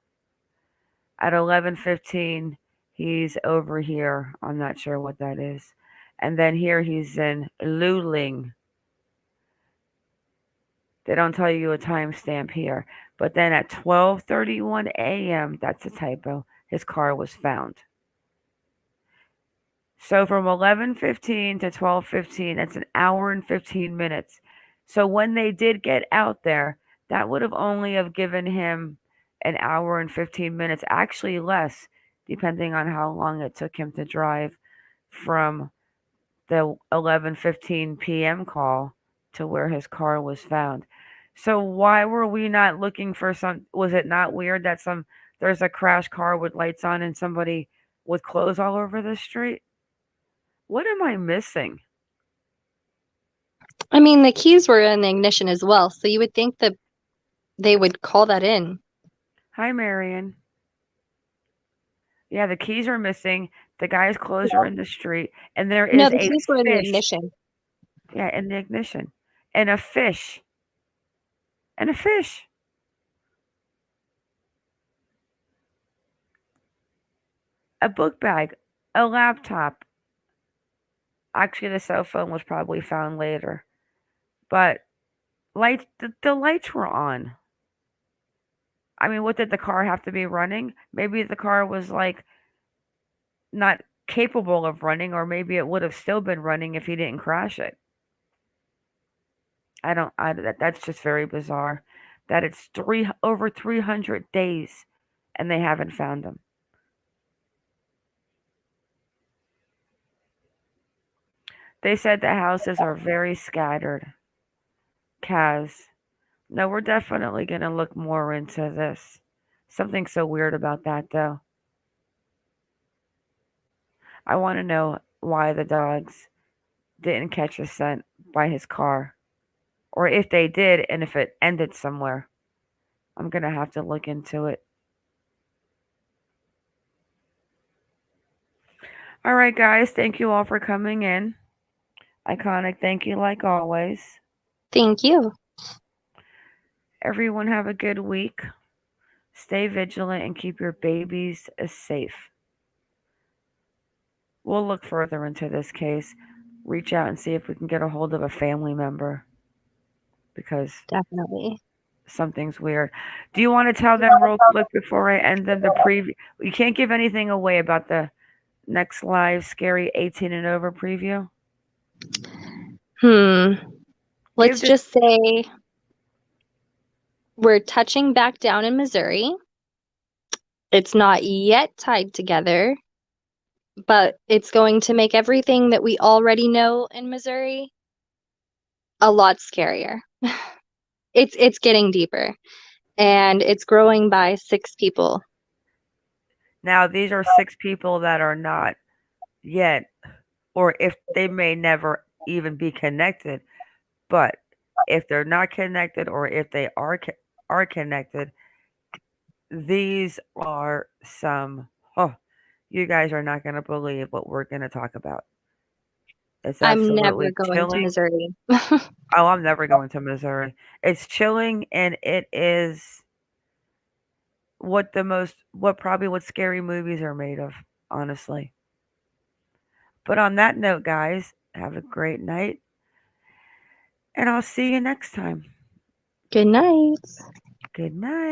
At 11:15, he's over here. I'm not sure what that is. And then here he's in Luling. They don't tell you a timestamp here. But then at 12:31 a.m., that's a typo, his car was found. So from 11:15 to 12:15, that's an hour and 15 minutes. So when they did get out there, that would have only have given him an hour and 15 minutes, actually less, depending on how long it took him to drive from the 11:15 p.m. call to where his car was found. So why were we not looking for some? Was it not weird that there's a crash car with lights on and somebody with clothes all over the street? What am I missing? I mean, the keys were in the ignition as well, so you would think that they would call that in. Hi, Marion. Yeah, the keys are missing. The guy's clothes are in the street, and there is No, the a keys were in the fish. ignition. Yeah, in the ignition, and a fish, and a fish. A book bag, a laptop. Actually, the cell phone was probably found later, but the lights were on. I mean, what did the car have to be running? Maybe the car was like not capable of running, or maybe it would have still been running if he didn't crash it. That's just very bizarre that it's over 300 days and they haven't found him. They said the houses are very scattered. Kaz. No, we're definitely going to look more into this. Something so weird about that, though. I want to know why the dogs didn't catch a scent by his car. Or if they did, and if it ended somewhere. I'm going to have to look into it. All right, guys. Thank you all for coming in. Iconic, thank you like always. Thank you. Everyone have a good week. Stay vigilant and keep your babies safe. We'll look further into this case. Reach out and see if we can get a hold of a family member. Because definitely something's weird. Do you want to tell them real quick before I end the preview? You can't give anything away about the next live scary 18 and over preview? Let's just say we're touching back down in Missouri. It's not yet tied together, but it's going to make everything that we already know in Missouri a lot scarier. It's getting deeper, and it's growing by 6 people. Now, these are 6 people that are not yet, or if they may never even be connected, but if they're not connected or if they are connected, these are some, you guys are not going to believe what we're going to talk about. It's I'm never absolutely going chilling. to Missouri. Oh, I'm never going to Missouri. It's chilling, and it is what scary movies are made of, honestly. But on that note, guys, have a great night, and I'll see you next time. Good night. Good night.